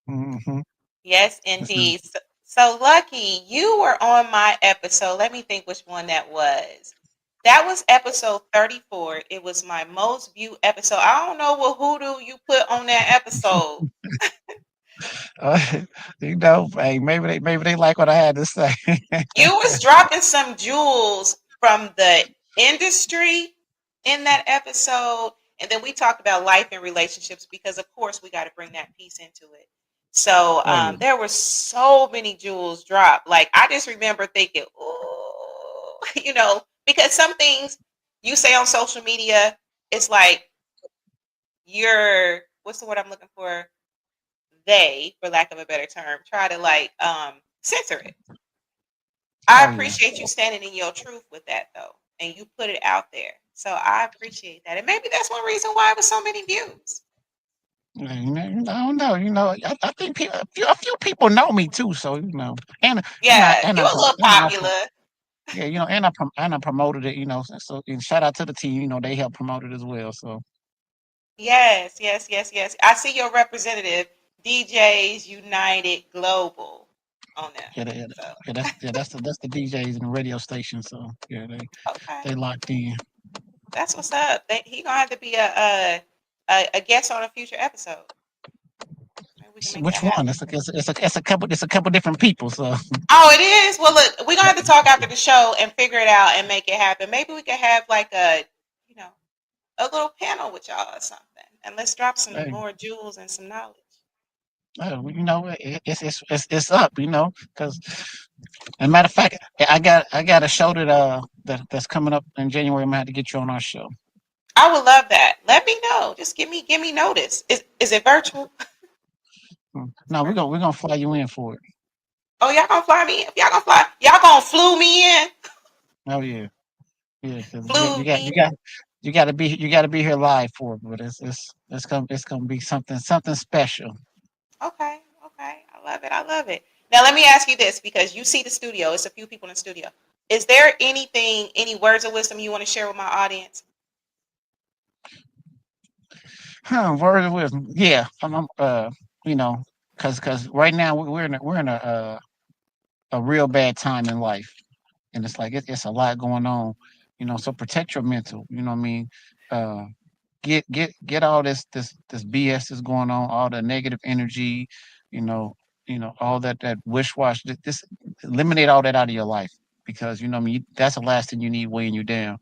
E: Mm-hmm.
B: Yes, indeed. So, Lucky, you were on my episode. Let me think which one that was. That was episode 34. It was my most viewed episode. I don't know what hoodoo you put on that episode.
E: Hey, maybe they like what I had to say.
B: You was dropping some jewels from the industry in that episode. And then we talked about life and relationships because, of course, we got to bring that piece into it. So there were so many jewels dropped. Like, I just remember thinking, oh, because some things you say on social media, it's like what's the word I'm looking for? They, for lack of a better term, try to censor it. I appreciate you standing in your truth with that though, and you put it out there. So I appreciate that, and maybe that's one reason why it was so many views.
E: I don't know. I think a few people know me too, so and
B: you're a little popular.
E: And I promoted it, So and shout out to the team, they helped promote it as well. So
B: yes. I see your representative, DJs United Global, on there.
E: That's the DJs and the radio station. So they locked in.
B: That's what's up. He gonna have to be a guest on a future episode.
E: Which one? It's a couple different people. So.
B: Oh, it is. Well, look, we're gonna have to talk after the show and figure it out and make it happen. Maybe we could have like a little panel with y'all or something, and let's drop some more jewels and some knowledge.
E: It's up, because, as a matter of fact, I got a show that's coming up in January. I'm gonna have to get you on our show.
B: I would love that. Let me know. Just give me notice. Is it virtual?
E: No, we're gonna fly you in for it.
B: Oh, y'all gonna fly me in? Y'all gonna flew me in?
E: Oh yeah. You got to be here live for it, but it's gonna be something special.
B: Okay. I love it. Now let me ask you this, because you see the studio. It's a few people in the studio. Is there any words of wisdom you want to share with my audience?
E: Words of wisdom. Yeah, I'm because right now we're in a real bad time in life, and it's like it's a lot going on. So protect your mental. You know what I mean? get all this BS that's going on, all the negative energy, you know, all that wish wash. This eliminate all that out of your life because what I mean that's the last thing you need weighing you down.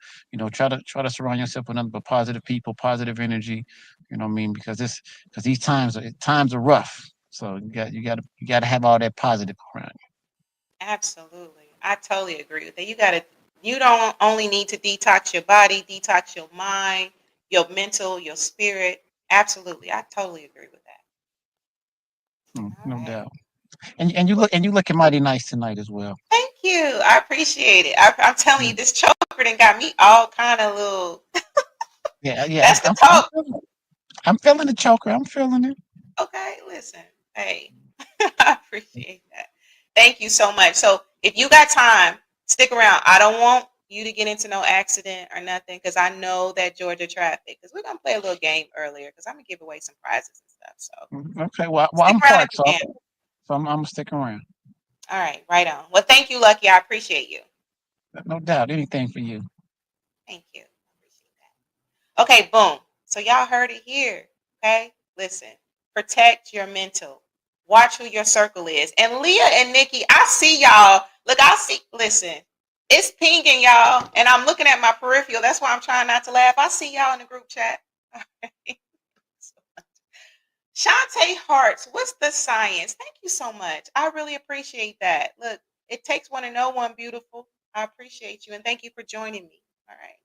E: Try to surround yourself with nothing but positive people, positive energy. What I mean because these times are rough. So you gotta have all that positive around
B: Absolutely. I totally agree with that. You don't only need to detox your body, detox your mind, your mental, your spirit. Absolutely. I totally agree with that.
E: you.
B: All
E: No
B: right.
E: doubt. And you looking mighty nice tonight as well.
B: Thank you. I appreciate it. I'm telling you,
E: Mm.
B: this choker done got me all kind of little.
E: Yeah, yeah.
B: That's the
E: I'm
B: talk.
E: feeling it. I'm feeling the choker. I'm feeling it.
B: Okay, listen. Hey, I appreciate that. Thank you so much. So if you got time, stick around. I don't want you to get into no accident or nothing because I know that Georgia traffic. Because we're gonna play a little game earlier because I'm gonna give away some prizes and stuff. So
E: Okay. Well,
B: stick
E: I'm
B: around if
E: parked,
B: you
E: so
B: can.
E: I'm gonna stick around.
B: All right, right on. Well, thank you, Lucky. I appreciate you.
E: No doubt. Anything for you.
B: Thank you. I appreciate that. Okay, boom. So y'all heard it here. Okay, listen. Protect your mental. Watch who your circle is. And Leah and Nikki, I see y'all. Look, I see. Listen, it's pinging y'all, and I'm looking at my peripheral. That's why I'm trying not to laugh. I see y'all in the group chat. Shantae Hearts, what's the science? Thank you so much. I really appreciate that. Look, it takes one to know one, beautiful. I appreciate you, and thank you for joining me. All right.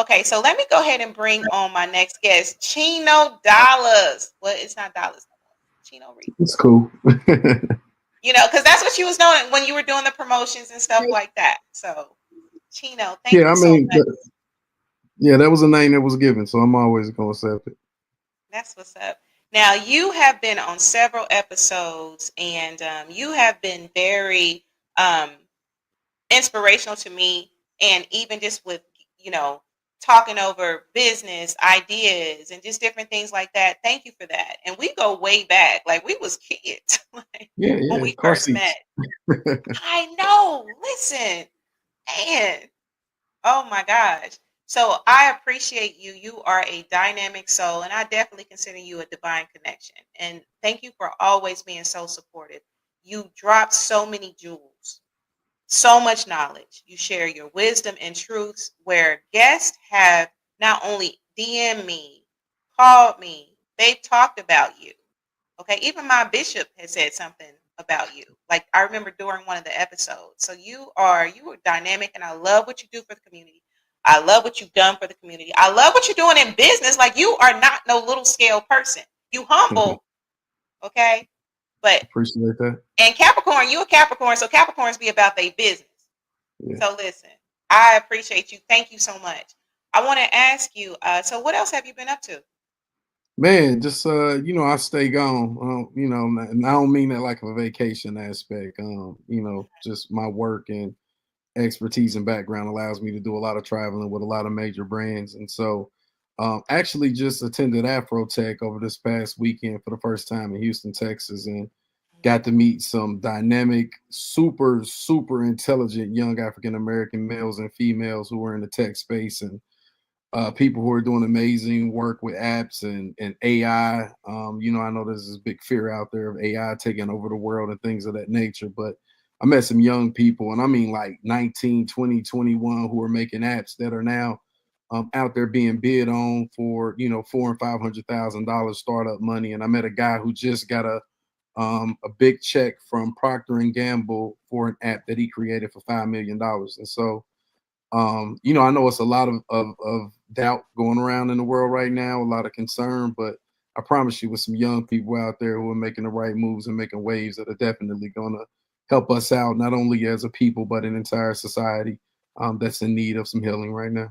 B: Okay, so let me go ahead and bring on my next guest, Chino Dollars. Well, it's not dollars no more. Chino Reed.
F: It's cool.
B: Because that's what you was doing when you were doing the promotions and stuff like that. So, Chino, thank
F: Yeah,
B: you
F: I
B: so
F: mean,
B: much.
F: yeah, that was a name that was given, so I'm always gonna accept it.
B: That's what's up. Now, you have been on several episodes, and you have been very um, inspirational to me, and even just with you know talking over business ideas and just different things like that. Thank you for that. And we go way back, like we was kids like,
F: Yeah,
B: when
F: yeah,
B: we
F: car
B: first met.
F: seats.
B: I know. Listen, man. Oh my gosh. So I appreciate you. You are a dynamic soul, and I definitely consider you a divine connection. And thank you for always being so supportive. You drop so many jewels, so much knowledge. You share your wisdom and truths where guests have not only DM me, called me, they've talked about you. Okay, even my bishop has said something about you. Like I remember during one of the episodes. So you are dynamic, and I love what you do for the community. I love what you've done for the community. I love what you're doing in business. Like you are not no little scale person. You humble, okay? But
F: Appreciate that.
B: and Capricorn, you a Capricorn, so Capricorns be about their business.
F: Yeah.
B: So listen, I appreciate you. Thank you so much. I want to ask you, so what else have you been up to?
F: Man, just I stay gone. And I don't mean that like a vacation aspect. Just my work and expertise and background allows me to do a lot of traveling with a lot of major brands. And so actually just attended Afrotech over this past weekend for the first time in Houston, Texas, and got to meet some dynamic, super, super intelligent young African American males and females who are in the tech space, and people who are doing amazing work with apps and AI. I know there's this big fear out there of AI taking over the world and things of that nature, but I met some young people, and I mean like 19, 20, 21, who are making apps that are now out there being bid on for, $400,000 and $500,000 startup money. And I met a guy who just got a big check from Procter and Gamble for an app that he created for $5 million. And so, I know it's a lot of doubt going around in the world right now, a lot of concern, but I promise you, with some young people out there who are making the right moves and making waves that are definitely going to help us out, not only as a people, but an entire society that's in need of some healing right now.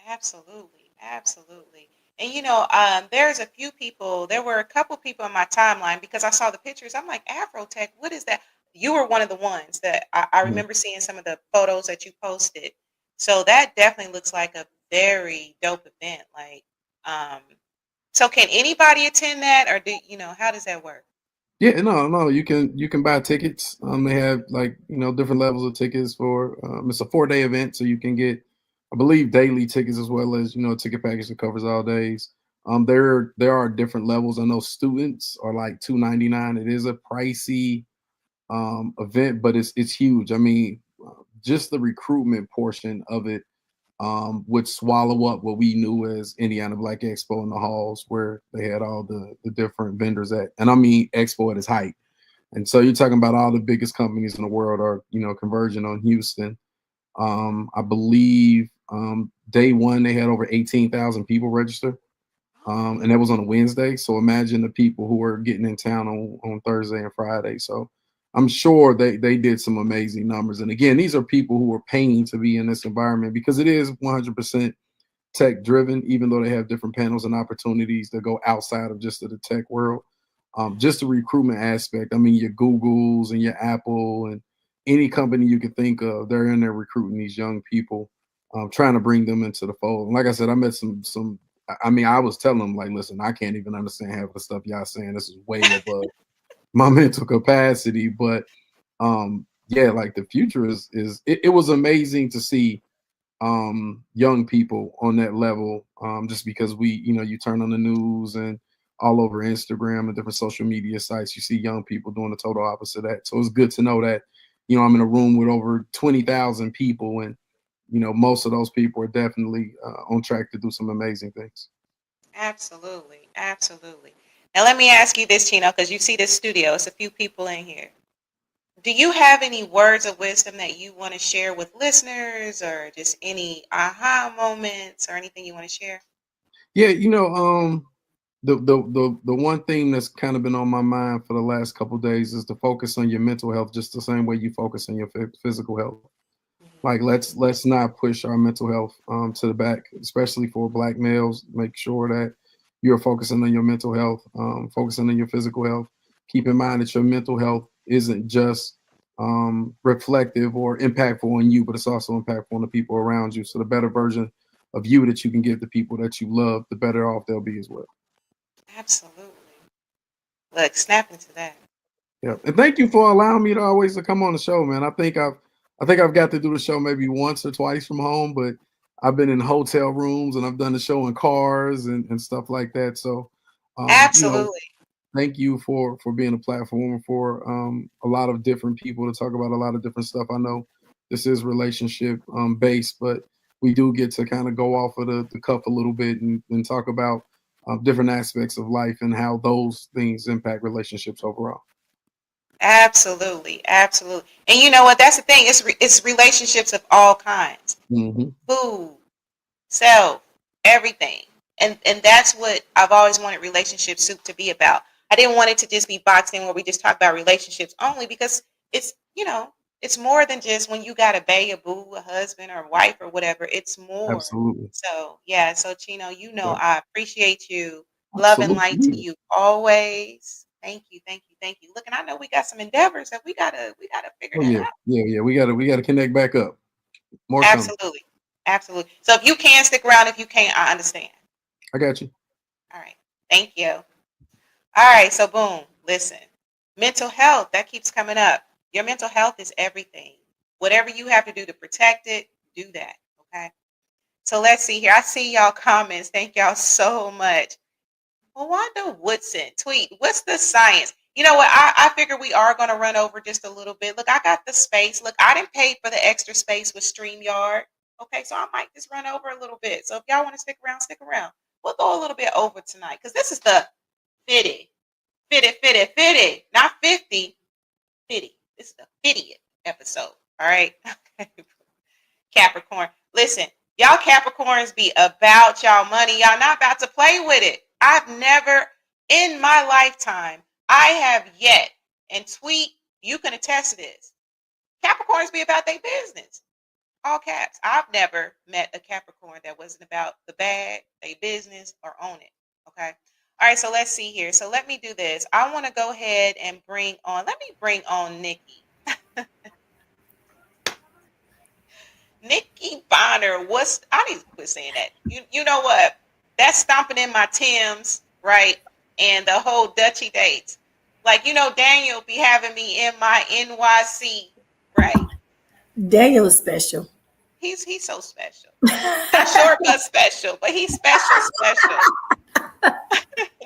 B: Absolutely, absolutely. And there's a few people. There were a couple people in my timeline because I saw the pictures. I'm like, Afrotech, what is that? You were one of the ones that I
F: Yeah.
B: remember seeing some of the photos that you posted. So that definitely looks like a very dope event. Like, so can anybody attend that, or how does that work?
F: Yeah, no, you can buy tickets. They have like different levels of tickets for. It's a 4-day event, so you can get I believe daily tickets as well as a ticket package that covers all days. There are different levels. I know students are like $299. It is a pricey event, but it's huge. I mean, just the recruitment portion of it would swallow up what we knew as Indiana Black Expo in the halls where they had all the different vendors at. And I mean Expo at its height. And so you're talking about all the biggest companies in the world are, converging on Houston. I believe day one they had over 18,000 people register. And that was on a Wednesday. So imagine the people who were getting in town on Thursday and Friday. So I'm sure they did some amazing numbers. And again, these are people who are paying to be in this environment because it is 100% tech driven, even though they have different panels and opportunities that go outside of just the tech world. Just the recruitment aspect. I mean, your Googles and your Apple and any company you could think of, they're in there recruiting these young people, trying to bring them into the fold. And like I said, I met some. I mean, I was telling them, like, listen, I can't even understand half of the stuff y'all saying. This is way above my mental capacity. But yeah, like the future it was amazing to see young people on that level, just because you turn on the news and all over Instagram and different social media sites, you see young people doing the total opposite of that. So it's good to know that, I'm in a room with over 20,000 people, and, most of those people are definitely on track to do some amazing things.
B: Absolutely. Absolutely. Now, let me ask you this, Chino, because you see this studio, it's a few people in here. Do you have any words of wisdom that you want to share with listeners, or just any aha moments or anything you want to share?
F: Yeah, the one thing that's kind of been on my mind for the last couple of days is to focus on your mental health just the same way you focus on your physical health. Like let's not push our mental health to the back, especially for Black males. Make sure that you're focusing on your mental health, focusing on your physical health. Keep in mind that your mental health isn't just reflective or impactful on you, but it's also impactful on the people around you. So the better version of you that you can give the people that you love, the better off they'll be as well.
B: Absolutely. Look, snap into that.
F: Yeah, and thank you for allowing me to always to come on the show, man. I think I've got to do the show maybe once or twice from home, but I've been in hotel rooms and I've done the show in cars and stuff like that. So,
B: Absolutely.
F: Thank you for being a platform for a lot of different people to talk about a lot of different stuff. I know this is relationship based, but we do get to kind of go off of the cuff a little bit and talk about different aspects of life and how those things impact relationships overall.
B: Absolutely. Absolutely. And you know what? That's the thing. It's relationships of all kinds.
F: Mm-hmm.
B: Food, self, everything. And that's what I've always wanted Relationship Soup to be about. I didn't want it to just be boxed in where we just talk about relationships only, because it's more than just when you got a bae, a boo, a husband or wife or whatever. It's more.
F: Absolutely.
B: So yeah. So Chino,
F: Yeah.
B: I appreciate you. Love and light to you always. Thank you, thank you, thank you. Look, and I know we got some endeavors that we gotta figure that out.
F: Yeah. We gotta connect back up. More
B: Absolutely. Absolutely. So if you can stick around, if you can't, I understand.
F: I got you.
B: All right. Thank you. All right. So boom. Listen. Mental health, that keeps coming up. Your mental health is everything. Whatever you have to do to protect it, do that. Okay. So let's see here. I see y'all comments. Thank y'all so much. Wanda Woodson, tweet, what's the science? You know what? I figure we are going to run over just a little bit. Look, I got the space. Look, I didn't pay for the extra space with StreamYard. Okay, so I might just run over a little bit. So if y'all want to stick around, stick around. We'll go a little bit over tonight because this is the 50, not 50, 50. This is the 50th episode. All right. Capricorn. Listen, y'all Capricorns be about y'all money. Y'all not about to play with it. I've never in my lifetime, I have yet, and tweet, you can attest to this. Capricorns be about their business. All caps. I've never met a Capricorn that wasn't about the bag, their business, or own it. Okay. All right. So let's see here. So let me do this. I want to go ahead and bring on Nikki. Nikki Bonner, I need to quit saying that. You know what? That's stomping in my Timbs, right? And the whole Dutchy dates. Like, Daniel be having me in my NYC, right?
G: Daniel is special.
B: He's so special. Not short but special, but he's special.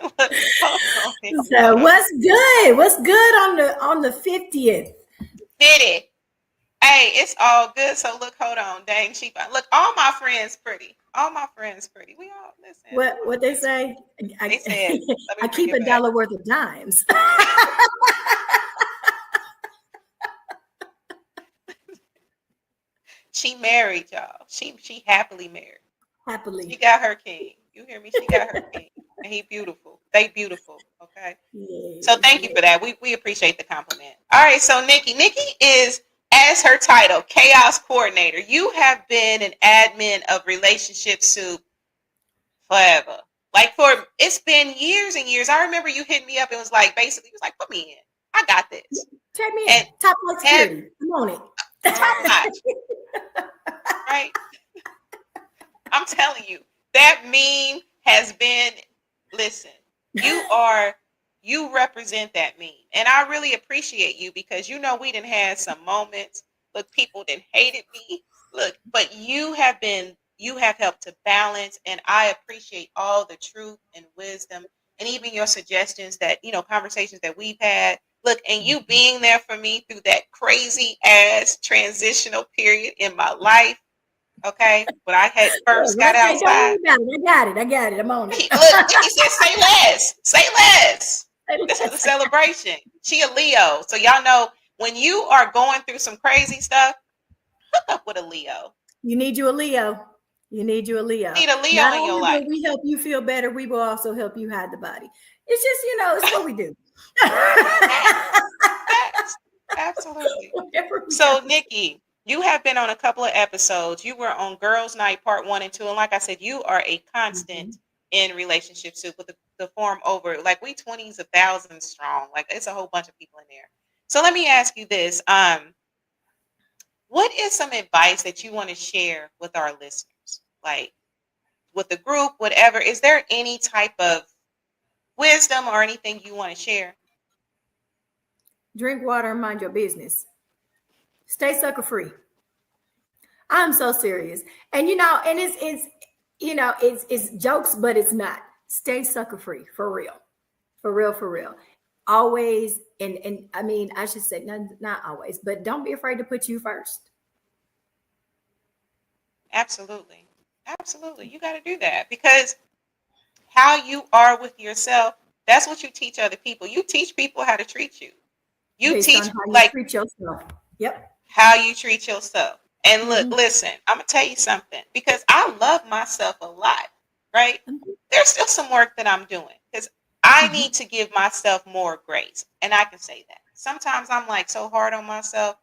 B: Look, hold on.
G: So what's good? What's good on the 50th?
B: Did it? Hey, it's all good. So look, hold on. Dang, she look. All my friends pretty. All my friends pretty. We all listen.
G: What they say?
B: They said,
G: I keep a dollar worth of dimes.
B: She married, y'all. She happily married. She
G: Happily.
B: got her king. You hear me? She got her king. And he beautiful. They beautiful. Okay. So thank you for that. We appreciate the compliment. All right. So Nikki is, as her title, Chaos Coordinator. You have been an admin of Relationship Soup forever. Like it's been years and years. I remember you hit me up and was like, basically, you was like, put me in. I got this.
G: Check me
B: And-
G: in. Top notch security. Come on it.
B: Top notch. Right? I'm telling you, that meme has been, listen, you represent that meme. And I really appreciate you because we done had some moments. Look, people done hated me. Look, but you have helped to balance, and I appreciate all the truth and wisdom and even your suggestions that, conversations that we've had. Look, and you being there for me through that crazy ass transitional period in my life. Okay, when I had first got outside.
G: I got it. I'm on it.
B: Look, he said, say less. Say less. This is a celebration. She a Leo. So y'all know when you are going through some crazy stuff, hook up with a Leo.
G: You need a Leo. You need a Leo.
B: You need a Leo
G: Not
B: in your
G: only
B: life.
G: will we help you feel better, we will also help you hide the body. It's just, it's what we do.
B: Absolutely. So Nikki, you have been on a couple of episodes. You were on Girls Night Part 1 and 2. And like I said, you are a constant in Relationship Soup with the form over. Like we 20s, 1,000 strong. Like it's a whole bunch of people in there. So let me ask you this. What is some advice that you want to share with our listeners? Like with the group, whatever. Is there any type of wisdom or anything you want to share?
G: Drink water and mind your business. Stay sucker free. I'm so serious. And and it's jokes, but it's not. Stay sucker free for real. For real. Always, and I mean, I should say not always, but don't be afraid to put you first.
B: Absolutely. You got to do that because how you are with yourself, that's what you teach other people. You teach people how to treat you. You
G: Based
B: teach
G: on how you
B: like
G: treat yourself. Yep.
B: How you treat yourself. And look, listen, I'm going to tell you something because I love myself a lot, right? There's still some work that I'm doing because I need to give myself more grace. And I can say that. Sometimes I'm like so hard on myself.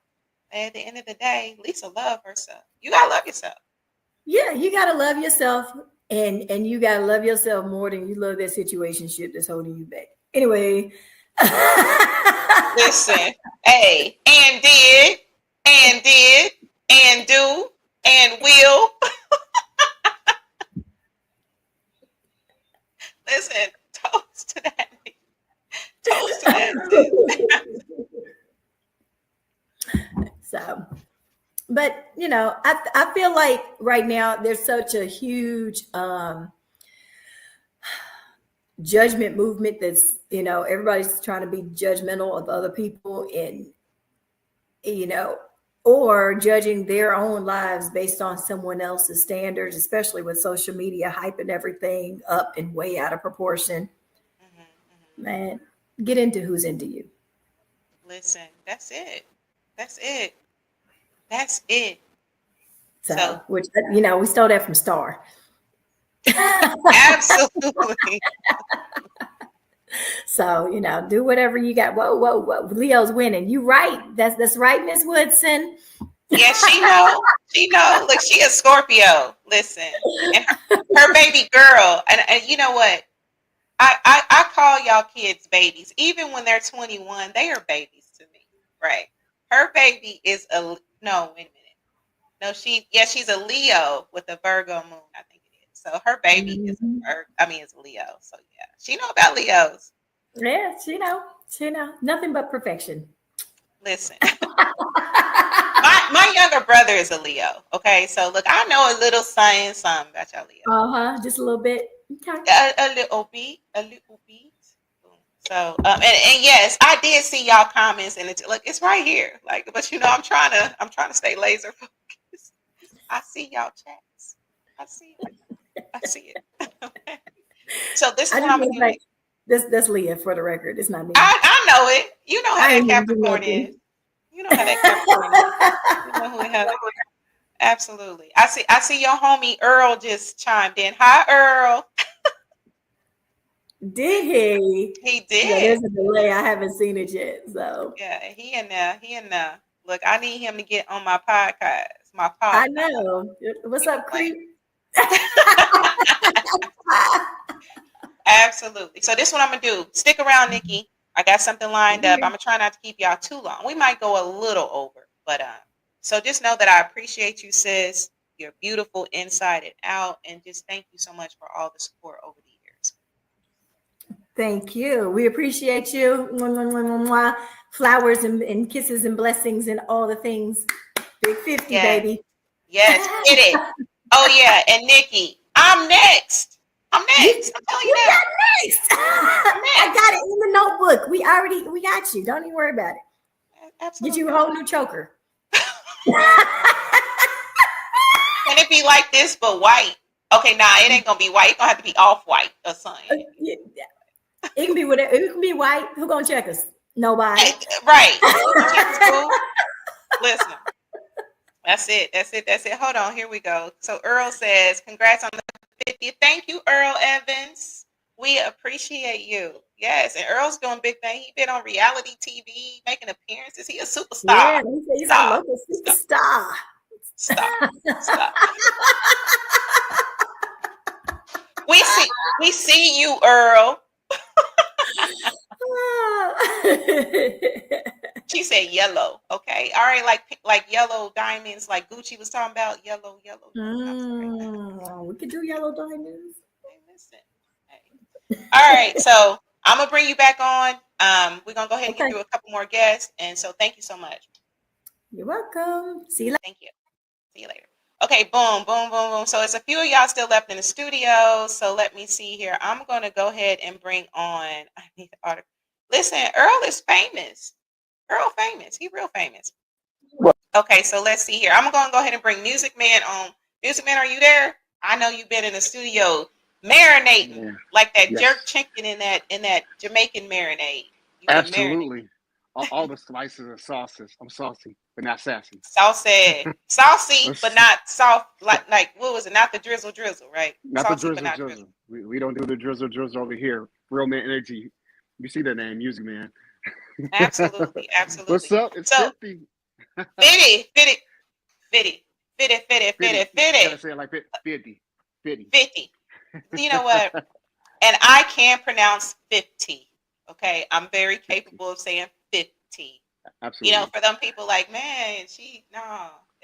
B: And at the end of the day, Lisa love herself. You got to love yourself.
G: Yeah, you got to love yourself. And you got to love yourself more than you love that situationship that's holding you back. Anyway.
B: Listen, hey, and did, and do, and will. Listen, toast to that. Toast to that.
G: So, but I feel like right now there's such a huge judgment movement that's everybody's trying to be judgmental of other people and or judging their own lives based on someone else's standards, especially with social media hyping everything up and way out of proportion. Man, get into who's into you.
B: Listen, that's it.
G: So which we stole that from Star.
B: Absolutely.
G: So, do whatever you got. Whoa. Leo's winning. You right. That's right, Miss Woodson.
B: Yeah, she know. Look, she a Scorpio. Listen. And her baby girl. And you know what? I call y'all kids babies. Even when they're 21, they are babies to me. Right. Her baby is wait a minute. No, she's a Leo with a Virgo moon, I think it is. So her baby is a Leo. So yeah, she know about Leos.
G: Yeah, she know. Nothing but perfection.
B: Listen, my younger brother is a Leo. Okay, so look, I know a little something about y'all Leo.
G: Just a little bit. Okay.
B: A little bit, a little bit. So, and yes, I did see y'all comments, and it's right here. Like, but you know, I'm trying to stay laser focused. I see y'all chats. I see it. I see it. So this is what I'm gonna do.
G: Like, that's Leah for the record. It's not me.
B: I know it. You know how that Capricorn is. You know how that Capricorn is. You know who we have. Absolutely. I see your homie Earl just chimed in. Hi, Earl.
G: Did he?
B: He did.
G: Yeah, there's a delay. I haven't seen it yet. So
B: yeah, he in there. Look, I need him to get on my podcast.
G: I know. What's up, Creep?
B: Absolutely. So this is what I'm gonna do. Stick around, Nikki. I got something lined up. I'm gonna try not to keep y'all too long. We might go a little over, but so just know that I appreciate you, sis. You're beautiful inside and out, and just thank you so much for all the support over the years.
G: Thank you. We appreciate you. Flowers and kisses and blessings and all the things. Big 50, baby.
B: Yes, get it. Oh yeah, and Nikki, I'm next. I'm next. I'm telling you that.
G: Next. I got it in the notebook. We got you. Don't even worry about it.
B: Absolutely.
G: Get you a whole new choker.
B: Can it be like this but white? Okay, nah, it ain't gonna be white. It's gonna have to be off-white or something.
G: It can be whatever. It can be white. Who gonna check us? Nobody.
B: Right. Listen. That's it. Hold on. Here we go. So Earl says, congrats on the 50th. Thank you, Earl Evans. We appreciate you. Yes, and Earl's doing big thing. He's been on reality TV, making appearances. He a superstar.
G: Yeah, he's a local superstar.
B: Stop. We see you, Earl. She said yellow. Okay. All right. Like yellow diamonds, like Gucci was talking about. Yellow.
G: We could do yellow diamonds.
B: Hey, listen. Hey. All right. So I'm gonna bring you back on. We're gonna go ahead and get through a couple more guests. And so thank you so much.
G: You're welcome. See you later.
B: Thank you. See you later. Okay, boom. So it's a few of y'all still left in the studio. So let me see here. I'm gonna go ahead and bring on. I need the article. Listen, Earl is famous. He real famous. Okay, so let's see here. I'm gonna go ahead and bring Music Man on. Music Man, are you there? I know you've been in the studio marinating like that jerk chicken in that Jamaican marinade.
H: Absolutely. All the spices and sauces. I'm saucy, but not sassy.
B: Saucy, but not soft. Like what was it? Not the drizzle, right?
H: Not
B: saucy,
H: the drizzle. We don't do the drizzle over here. Real Man Energy. You see that name, Music Man.
B: Absolutely.
H: What's up? It's 50.
B: Fitty.
H: Gotta say it like 50. You know what? And I can pronounce 50. Okay, I'm very capable of saying 50. Absolutely.
B: You know, for them people like, man,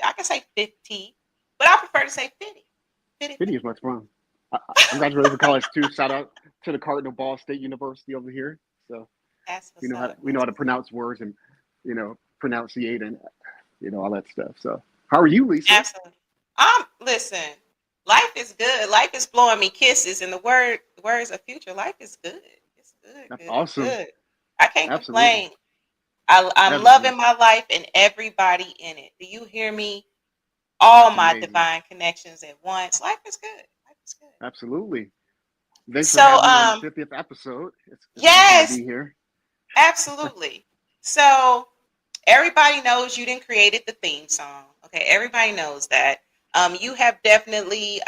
B: I can say 50, but I prefer to say 50.
H: 50 is much fun. I'm graduating from college too. Shout out to the Cardinal Ball State University over here. So we know how to pronounce words and pronunciate and all that stuff. So how are you, Lisa?
B: Absolutely. Listen, life is good. Life is blowing me kisses, and the words of future. Life is good. It's good.
H: That's
B: good,
H: awesome.
B: Good. I can't complain. I'm loving my life and everybody in it. Do you hear me? All my divine connections at once. Life is good.
H: Absolutely. Thanks for having me on the 50th episode. It's
B: yes.
H: To be here.
B: Absolutely. So everybody knows you didn't created the theme song. Okay, everybody knows that. You have definitely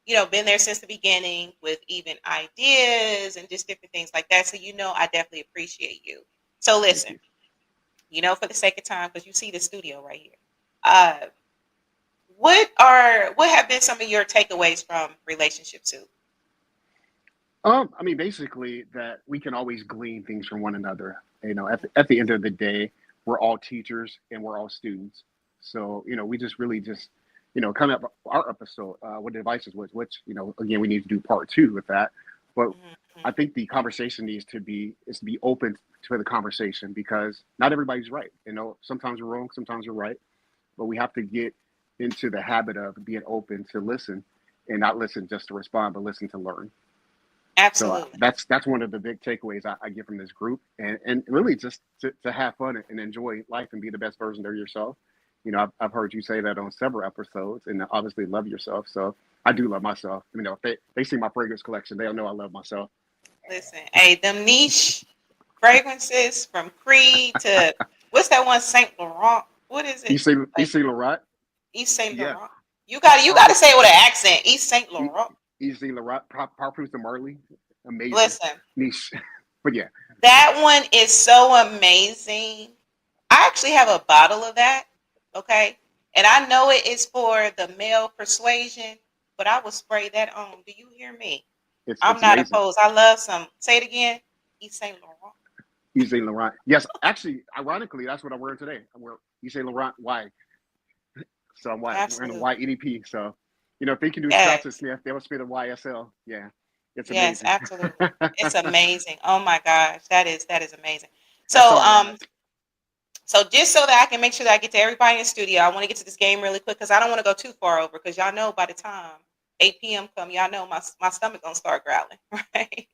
B: been there since the beginning with even ideas and just different things like that. So I definitely appreciate you. So listen, for the sake of time, because you see the studio right here. What have been some of your takeaways from Relationship Soup?
H: Basically that we can always glean things from one another. At the end of the day, we're all teachers and we're all students. So, we just coming up our episode, what devices was, which, again, we need to do part 2 with that. But I think the conversation needs to be open to the conversation because not everybody's right. Sometimes we're wrong, sometimes we're right. but we have to get into the habit of being open to listen and not listen just to respond, but listen to learn. So
B: Absolutely.
H: that's one of the big takeaways I get from this group, and really just to have fun and enjoy life and be the best version of yourself. You know, I've heard you say that on several episodes, and obviously love yourself. So I do love myself. You know, if they see my fragrance collection, they'll know I love myself.
B: Listen, hey, them niche fragrances from Creed to what's that one, Saint Laurent? What is it?
H: You see
B: Like
H: Laurent?
B: East Saint
H: Yeah.
B: Laurent. You got to say it with an accent. East Saint
H: You
B: Laurent.
H: see Laurent, Parfums de Marley, amazing.
B: Listen,
H: Niche. But yeah,
B: that one is so amazing. I actually have a bottle of that. Okay. And I know it is for the male persuasion, but I will spray that on. Do you hear me? I'm
H: it's
B: not
H: amazing.
B: opposed. I love some. Say it again. Yves Saint Laurent.
H: Yves Saint Laurent. Yes, actually, ironically, that's what I'm wearing today. I'm wearing Yves Saint Laurent Y. So I'm white. I'm wearing a
B: Absolutely.
H: white EDP. So, you know, if they can do
B: Yes.
H: Scotch Smith, they'll spit a YSL. Yeah. It's
B: Yes,
H: amazing.
B: absolutely. It's amazing. Oh my gosh. That is amazing.
H: That's
B: So,
H: all right.
B: so just so that I can make sure that I get to everybody in the studio, I want to get to this game really quick because I don't want to go too far over because y'all know by the time 8 p.m. come, y'all know my stomach gonna start growling, right?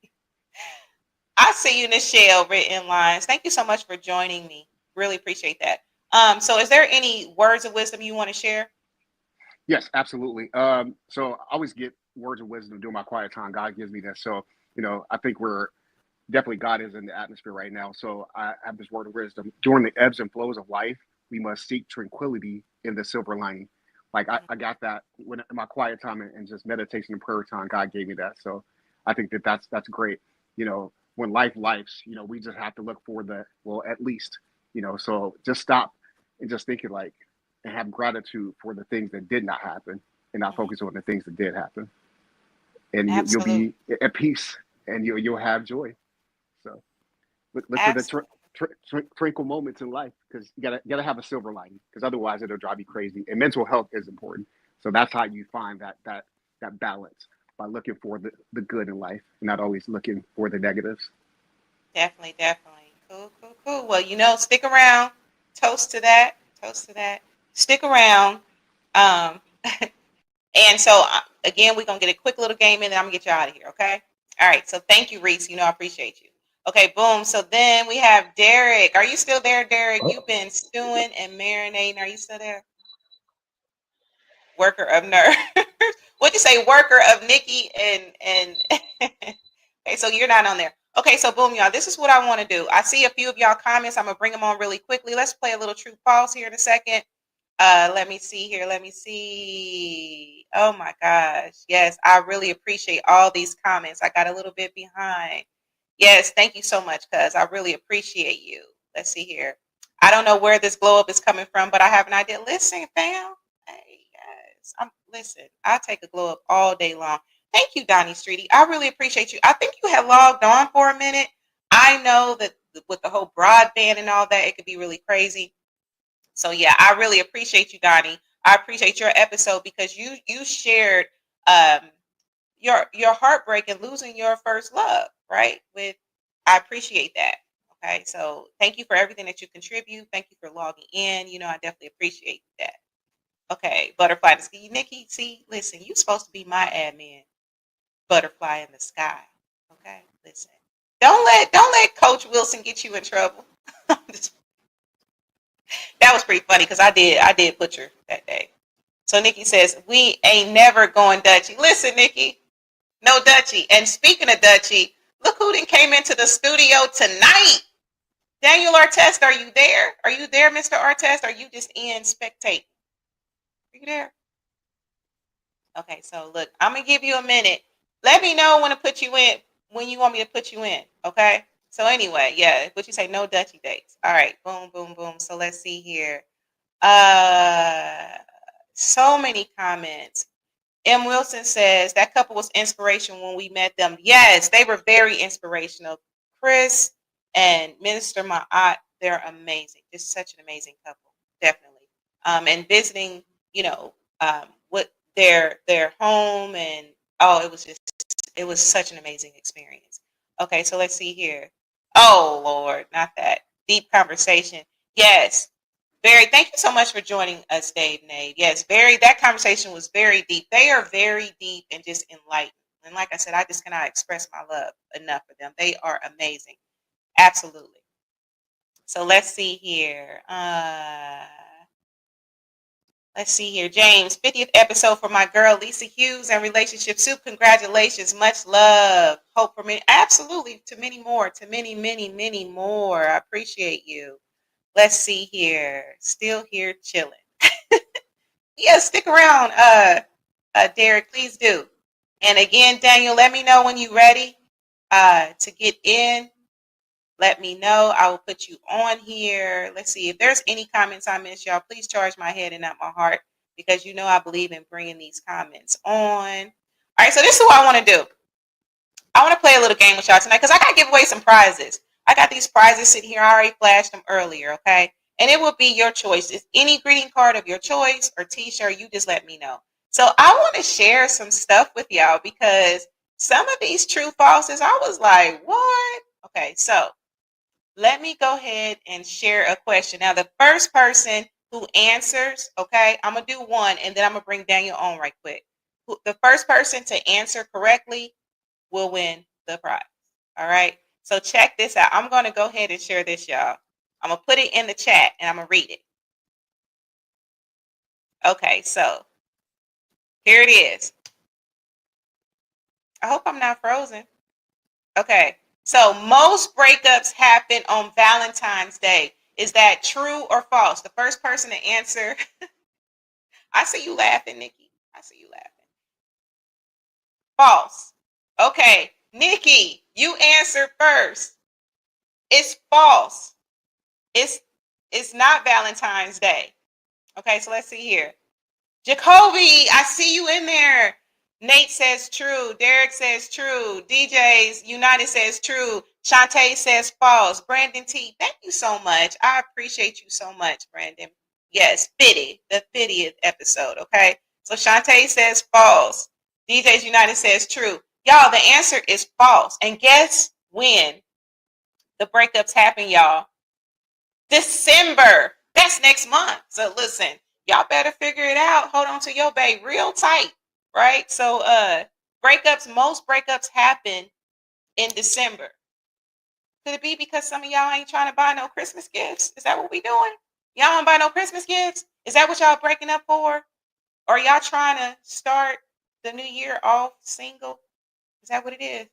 B: I see you in the shell written lines. Thank you so much for joining me. Really appreciate that. So is there any words of wisdom you want to share?
H: Yes, absolutely. So I always get words of wisdom during my quiet time. God gives me that. So, you know, I think we're definitely God is in the atmosphere right now. So I have this word of wisdom. During the ebbs and flows of life, we must seek tranquility in the silver lining. Like I got that when in my quiet time and just meditation and prayer time, God gave me that. So I think that's great. You know, when life's, you know, we just have to look for at least, you know, so just stop and just think it like and have gratitude for the things that did not happen and not focus on the things that did happen. And you'll
B: Absolutely.
H: be at peace and you'll have joy. So look for the twinkle moments in life because you gotta have a silver lining because otherwise it'll drive you crazy. And mental health is important. So that's how you find that balance by looking for the good in life and not always looking for the negatives.
B: Definitely. Cool. Well, you know, stick around. Toast to that. Stick around. Um, and so again, we're gonna get a quick little game in, and I'm gonna get you out of here. Okay. All right. So thank you, Reese. You know, I appreciate you. Okay. Boom. So then we have Derek. Are you still there, Derek? You've been stewing and marinating. Are you still there? Worker of nerve. What'd you say? Worker of Nikki and okay, so you're not on there. Okay, so boom, y'all. This is what I want to do. I see a few of y'all comments. I'm gonna bring them on really quickly. Let's play a little true false here in a second. Let me see here. Let me see. Oh my gosh. Yes, I really appreciate all these comments. I got a little bit behind. Yes, thank you so much, cuz I really appreciate you. Let's see here. I don't know where this glow up is coming from, but I have an idea. Listen, fam. Hey, guys. Listen, I take a glow up all day long. Thank you, Donnie Streety. I really appreciate you. I think you had logged on for a minute. I know that with the whole broadband and all that, it could be really crazy. So yeah, I really appreciate you, Donnie. I appreciate your episode because you shared your heartbreak and losing your first love, right? I appreciate that. Okay, so thank you for everything that you contribute. Thank you for logging in. You know, I definitely appreciate that. Okay, butterfly in the sky. Nikki, see, listen, you're supposed to be my admin. Butterfly in the sky. Okay, listen. Don't let Coach Wilson get you in trouble. That was pretty funny because I did butcher that day. So Nikki says, we ain't never going Dutchy. Listen, Nikki, no Dutchy. And speaking of Dutchy, look who then came into the studio tonight. Daniel Artest, are you there? Are you there, Mr. Artest? Are you just in spectate? Are you there? Okay, so look, I'm gonna give you a minute. Let me know when you want me to put you in. Okay. So anyway, yeah, what you say? No Dutchy dates. All right. Boom, boom, boom. So let's see here. So many comments. M. Wilson says that couple was inspirational when we met them. Yes, they were very inspirational. Chris and Minister Ma'at, they're amazing. Just such an amazing couple, definitely. And visiting, you know, what their home and it was such an amazing experience. Okay, so let's see here. Oh Lord, not that deep conversation. Yes, Barry, thank you so much for joining us, Dave Nade. Yes, Barry, that conversation was very deep. They are very deep and just enlightened. And like I said, I just cannot express my love enough for them. They are amazing. Absolutely. So let's see here. Let's see here. James, 50th episode for my girl, Lisa Hughes, and Relationship Soup. Congratulations. Much love. Hope for me. Absolutely. To many more. To many, many, many more. I appreciate you. Let's see here. Still here chilling. Yeah, stick around, Derek. Please do. And again, Daniel, let me know when you're ready to get in. Let me know. I will put you on here. Let's see if there's any comments I missed, y'all. Please charge my head and not my heart, because you know I believe in bringing these comments on. All right, so this is what I want to do. I want to play a little game with y'all tonight because I got to give away some prizes. I got these prizes sitting here. I already flashed them earlier, okay? And it will be your choice. It's any greeting card of your choice or t-shirt. You just let me know. So I want to share some stuff with y'all because some of these true falses, I was like, what? Okay, so let me go ahead and share a question. Now, the first person who answers, okay, I'm going to do one, and then I'm going to bring Daniel on right quick. The first person to answer correctly will win the prize. All right. So check this out. I'm going to go ahead and share this, y'all. I'm going to put it in the chat, and I'm going to read it. Okay, so here it is. I hope I'm not frozen. Okay. So most breakups happen on Valentine's Day. Is that true or false? The first person to answer. I see you laughing, Nikki. I see you laughing. False. Okay. Nikki, you answered first. It's false. It's not Valentine's Day. Okay, so let's see here. Jacoby, I see you in there. Nate says true. Derek says true. DJs United says true. Shantae says false. Brandon T, thank you so much. I appreciate you so much, Brandon. Yes, 50, the 50th episode, okay? So Shantae says false. DJs United says true. Y'all, the answer is false. And guess when the breakups happen, y'all? December. That's next month. So listen, y'all better figure it out. Hold on to your babe real tight, right? So most breakups happen in December. Could it be because some of y'all ain't trying to buy no Christmas gifts? Is that what we doing? Y'all don't buy no Christmas gifts? Is that what y'all breaking up for? Or y'all trying to start the new year off single? Is that what it is?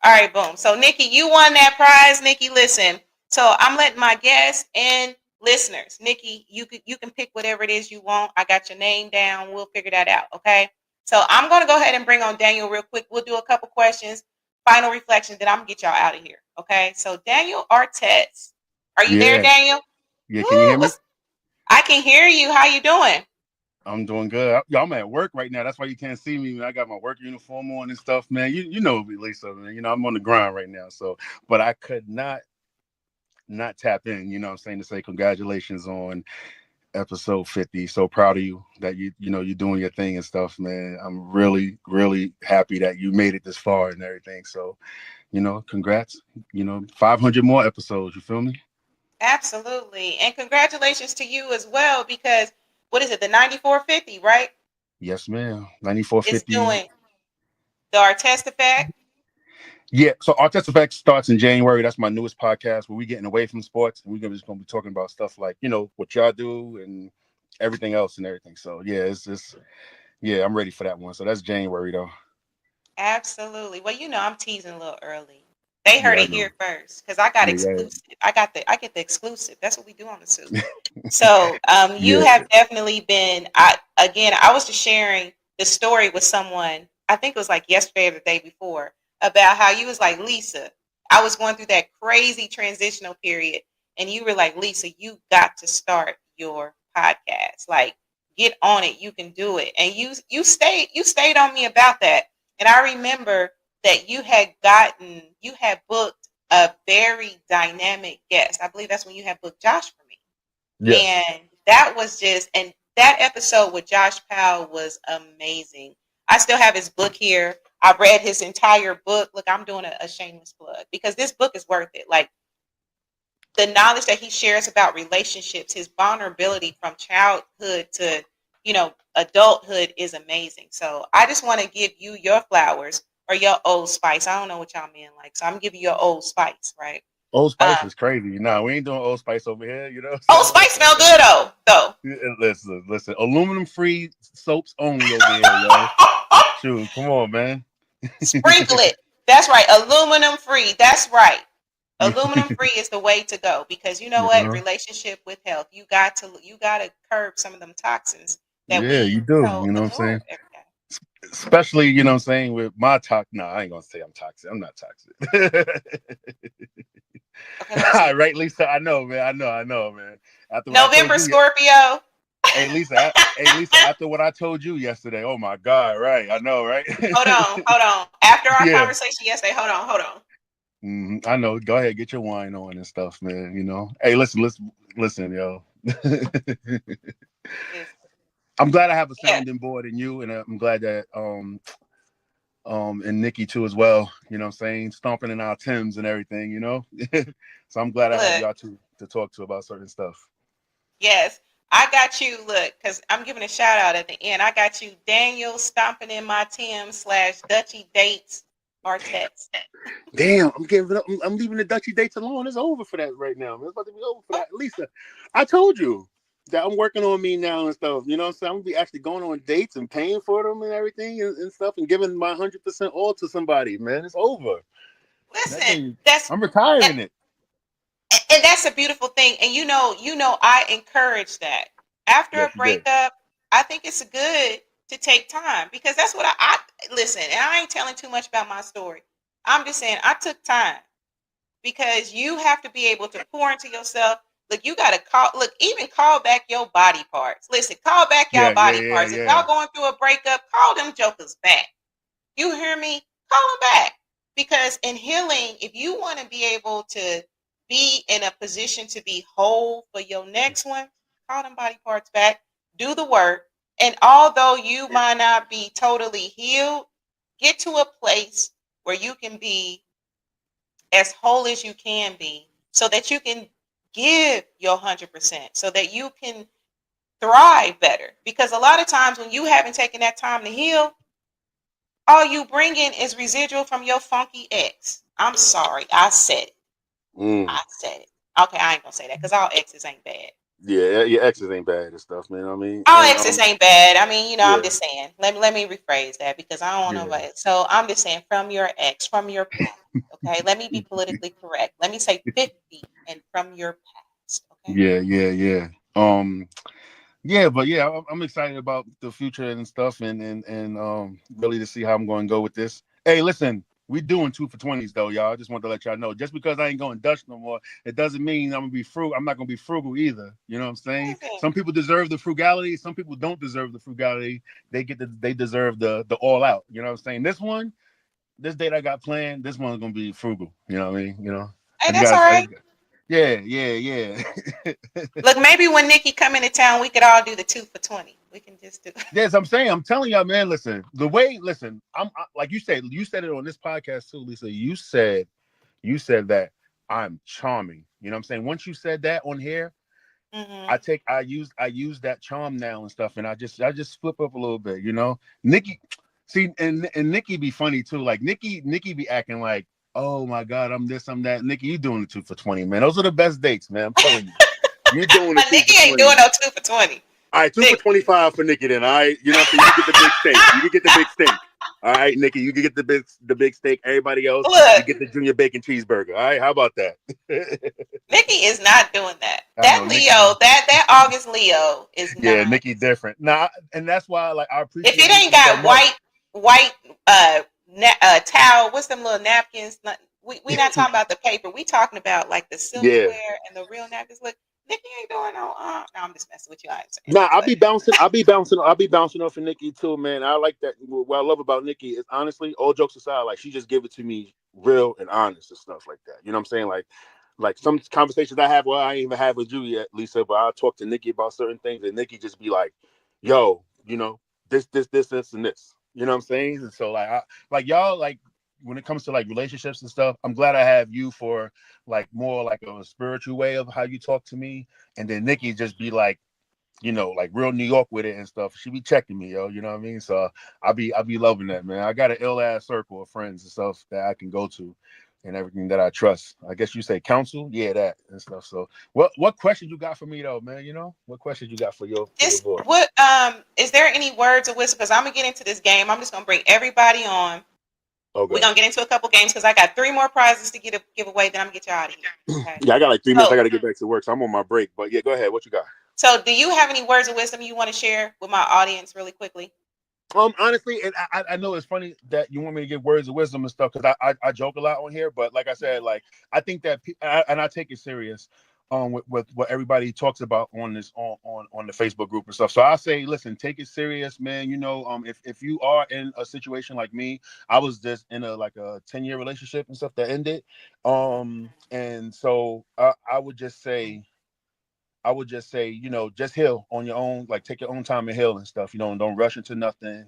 B: All right, boom. So Nikki, you won that prize. Nikki, listen. So I'm letting my guests and listeners, Nikki, you can pick whatever it is you want. I got your name down. We'll figure that out. Okay. So I'm going to go ahead and bring on Daniel real quick. We'll do a couple questions, final reflection, then I'm going to get y'all out of here. Okay. So Daniel Artez, are you there, Daniel?
I: Yeah. Can you hear me?
B: I can hear you. How you doing?
I: I'm doing good. I'm at work right now. That's why you can't see me. I got my work uniform on and stuff, man. You know me, Lisa, man. You know, I'm on the grind right now. So, but I could not tap in, you know what I'm saying, to say congratulations on episode 50. So proud of you that you're doing your thing and stuff, man. I'm really, really happy that you made it this far and everything. So, congrats, 500 more episodes. You feel me?
B: Absolutely. And congratulations to you as well, because what is it? The 9450, right?
I: Yes, ma'am. 9450.
B: It's doing the Artest Effect.
I: Yeah, so Artest Effect starts in January. That's my newest podcast where we're getting away from sports, and we're just going to be talking about stuff like, what y'all do and everything else and everything. So, yeah, I'm ready for that one. So that's January, though.
B: Absolutely. Well, I'm teasing a little early. They heard it here first because I got exclusive. I get the exclusive. That's what we do on the Soup. So you have definitely been, I was just sharing the story with someone, I think it was like yesterday or the day before, about how you was like, Lisa, I was going through that crazy transitional period. And you were like, Lisa, you got to start your podcast. Like, get on it. You can do it. And you stayed on me about that. And I remember that you had booked a very dynamic guest. I believe that's when you had booked Josh for me. Yes. And that was that episode with Josh Powell was amazing. I still have his book here. I read his entire book. Look, I'm doing a shameless plug because this book is worth it. Like, the knowledge that he shares about relationships, his vulnerability from childhood to, adulthood is amazing. So I just want to give you your flowers or your Old Spice. I don't know what y'all men like, so I'm giving you your Old Spice, right?
I: Old Spice is crazy. Nah, we ain't doing Old Spice over here.
B: Old Spice smell good though.
I: Listen. Aluminum free soaps only over here, yo. Shoot, come on, man.
B: Sprinkle it. That's right. Aluminum free. That's right. Aluminum free is the way to go, because you know what? Relationship with health. You got to curb some of them toxins that
I: you do. You know what I'm saying? Especially, you know what I'm saying, with my I ain't gonna say I'm toxic. I'm not toxic. Okay, right, Lisa? I know, man. I know, man. After
B: November Scorpio.
I: Hey, Lisa, after what I told you yesterday, oh my God, right? I know, right?
B: Hold on. After our conversation yesterday, hold on.
I: I know. Go ahead, get your wine on and stuff, man. Hey, listen, yo. I'm glad I have a sounding board in you, and I'm glad that and Nikki too as well. You know what I'm saying? Stomping in our Timbs and everything, So I'm glad I have y'all to talk to about certain stuff.
B: Yes. I got you, because I'm giving a shout out at the end. I got you, Daniel, stomping in my Timbs / Dutchy Dates Artex.
I: Damn, I'm giving up. I'm leaving the Dutchy Dates alone. It's over for that right now. It's about to be over for that. Lisa, I told you that I'm working on me now and stuff. You know what I'm saying? I'm going to be actually going on dates and paying for them and everything and stuff and giving my 100% all to somebody, man. It's over.
B: Listen,
I: I'm retiring it.
B: And that's a beautiful thing. And I encourage that. After a breakup, I think it's good to take time, because that's what I listen, and I ain't telling too much about my story. I'm just saying I took time, because you have to be able to pour into yourself. Look, you got to even call back your body parts. Listen, call back your body parts. If y'all going through a breakup, call them jokers back. You hear me? Call them back. Because in healing, if you want to be able to be in a position to be whole for your next one, call them body parts back, do the work. And although you might not be totally healed, get to a place where you can be as whole as you can be, so that you can give your 100%, so that you can thrive better. Because a lot of times when you haven't taken that time to heal, all you bring in is residual from your funky ex. I'm sorry, I said it. I said it. Okay, I ain't gonna say that, because all exes ain't bad.
I: Yeah, your exes ain't bad and stuff, man. I mean,
B: all exes ain't bad. I mean, I'm just saying. Let me rephrase that, because I don't know about it. So I'm just saying, from your ex, from your past. Okay, let me be politically correct. Let me say 50 and from your past. Okay.
I: Yeah. But I'm excited about the future and stuff, and really to see how I'm going to go with this. Hey, listen, we doing 2 for 20s though, y'all. I just want to let y'all know. Just because I ain't going Dutch no more, it doesn't mean I'm gonna be frugal. I'm not gonna be frugal either. You know what I'm saying? Some people deserve the frugality. Some people don't deserve the frugality. They deserve the all out. You know what I'm saying? This date I got planned, this one's gonna be frugal. You know what I mean?
B: Hey, that's all right.
I: Yeah.
B: Look, maybe when Nikki come into town, we could all do the 2 for 20. We can just do.
I: Yes, I'm telling y'all, man. Listen, I'm like you said it on this podcast too, Lisa. You said that I'm charming. You know what I'm saying? Once you said that on here, I use that charm now and stuff, and I just flip up a little bit. Nikki, see, and Nikki be funny too. Like Nikki be acting like, oh my God, I'm this, I'm that. Nikki, you doing the 2 for 20, man. Those are the best dates, man. I'm telling you. You're doing it.
B: Nikki ain't doing no 2 for 20.
I: All right, 2 for 25 for Nikki then. All right, you know what I'm saying? You get the big steak. You can get the big steak. All right, Nikki, you can get the big steak. Everybody else, you get the junior bacon cheeseburger. All right, how about that?
B: Nikki is not doing that. That Leo, that August Leo is not.
I: Yeah, Nikki different. Nah, and that's why I appreciate.
B: If it ain't got white towel, what's them little napkins? We not talking about the paper. We talking about like the silverware and the real napkins. Look, Nikki ain't doing no. No, I'm just messing with you.
I: Nah, I'll be bouncing off of Nikki too, man. I like that. What I love about Nikki is, honestly, all jokes aside, like she just give it to me real and honest and stuff like that. You know what I'm saying? Like some conversations I have, well, I ain't even have with you yet, Lisa, but I'll talk to Nikki about certain things, and Nikki just be like, yo, this, and this. You know what I'm saying? And so like y'all, like when it comes to like relationships and stuff, I'm glad I have you for like more like a spiritual way of how you talk to me, and then Nikki just be like, like real New York with it and stuff. She be checking me, yo. You know what I mean? So I'll be loving that, man. I got an ill ass circle of friends and stuff that I can go to, and everything that I trust. I guess you say counsel, yeah, that and stuff. So what questions you got for me though, man? What questions you got for your boy?
B: What is there any words of wisdom? Because I'm gonna get into this game. I'm just gonna bring everybody on.
I: Okay.
B: We're gonna get into a couple games because I got 3 more prizes to give away. Then I'm gonna get you out of here. Okay.
I: Yeah, I got like 3 minutes. I got to get back to work, so I'm on my break. But yeah, go ahead. What you got?
B: So, do you have any words of wisdom you want to share with my audience, really quickly?
I: Honestly, and I know it's funny that you want me to give words of wisdom and stuff because I joke a lot on here, but like I said, like I think that and I take it serious. With what everybody talks about on this on the Facebook group and stuff. So I say, listen, take it serious, man. If you are in a situation like me, I was just in a 10-year relationship and stuff that ended. And so I would just say, just heal on your own, like take your own time and heal and stuff, and don't rush into nothing.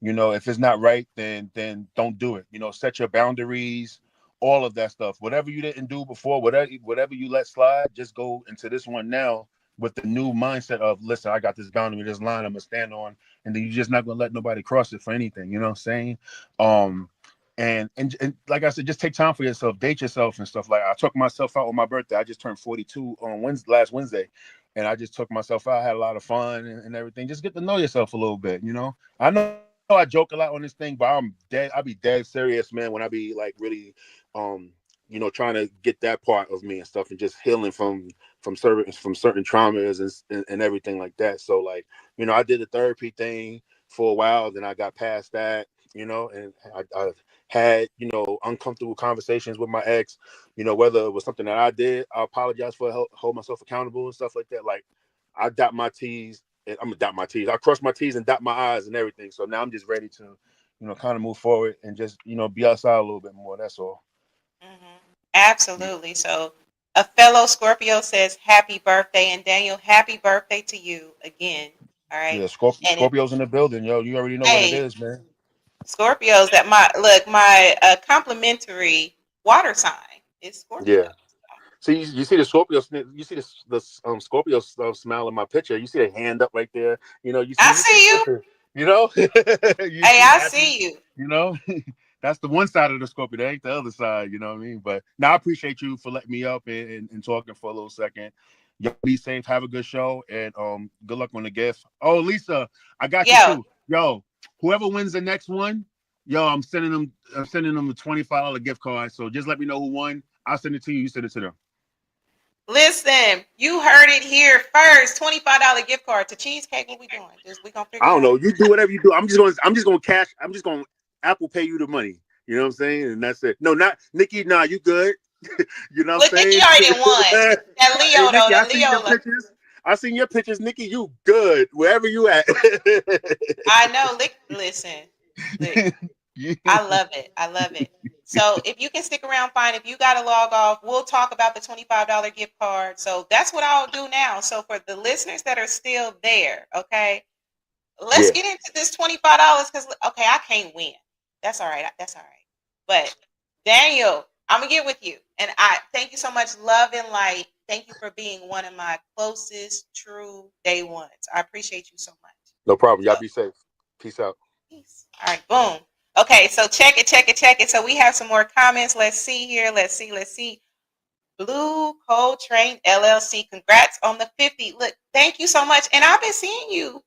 I: If it's not right, then don't do it. Set your boundaries, all of that stuff. Whatever you didn't do before, whatever you let slide, just go into this one now with the new mindset of, listen, I got this boundary, this line I'm gonna stand on, and then you're just not gonna let nobody cross it for anything. You know what I'm saying? And like I said, just take time for yourself, date yourself and stuff. Like I took myself out on my birthday. I just turned 42 on last Wednesday, and I just took myself out. I had a lot of fun and everything. Just get to know yourself a little bit. I know I joke a lot on this thing, but I be dead serious, man, when I be like really, trying to get that part of me and stuff, and just healing from certain traumas and everything like that. So like, I did the therapy thing for a while, then I got past that, and I had, uncomfortable conversations with my ex, whether it was something that I did, I apologize for, hold myself accountable and stuff like that. Like I dot my T's, and I'm gonna dot my T's. I cross my T's and dot my I's and everything. So now I'm just ready to, kind of move forward and just, be outside a little bit more. That's all.
B: Mm-hmm. Absolutely. So a fellow Scorpio says happy birthday, and Daniel, happy birthday to you again. All right.
I: Yeah, Scorpio's in the building, yo. You already know what it is, man.
B: Scorpios, that my complimentary water sign is Scorpio.
I: Yeah. So you see the Scorpio, you see the Scorpio smile in my picture. You see the hand up right there.
B: I see you. I see you.
I: That's the one side of the Scorpio. That ain't the other side. You know what I mean? But now I appreciate you for letting me up and talking for a little second. Y'all be safe. Have a good show, and good luck on the gift. Oh, Lisa, I got you too. Yo, whoever wins the next one, I'm sending them a $25 gift card. So just let me know who won. I'll send it to you. You send it to them.
B: Listen, you heard it here first. $25 gift card to Cheesecake. What we doing? We gonna figure.
I: I don't know. You do whatever you do. I'm just gonna Apple pay you the money. You know what I'm saying? And that's it. No, not Nikki. Nah, you good. You know what I'm saying?
B: Nikki already won. That Leo,
I: hey, Nikki,
B: that Leo.
I: I seen your pictures, Nikki. You good wherever you at.
B: I know. Listen. I love it. I love it. So if you can stick around, fine. If you got to log off, we'll talk about the $25 gift card. So that's what I'll do now. So for the listeners that are still there, okay, let's get into this $25 because, okay, I can't win. That's all right. That's all right. But Daniel, I'm going to get with you. And I thank you so much. Love and light. Thank you for being one of my closest true day ones. I appreciate you so much.
I: No problem. Y'all be safe. Peace out.
B: Peace. All right. Boom. Okay, so check it. So we have some more comments. Let's see here. Let's see. Blue Coltrane LLC. Congrats on the 50. Look, thank you so much. And I've been seeing you,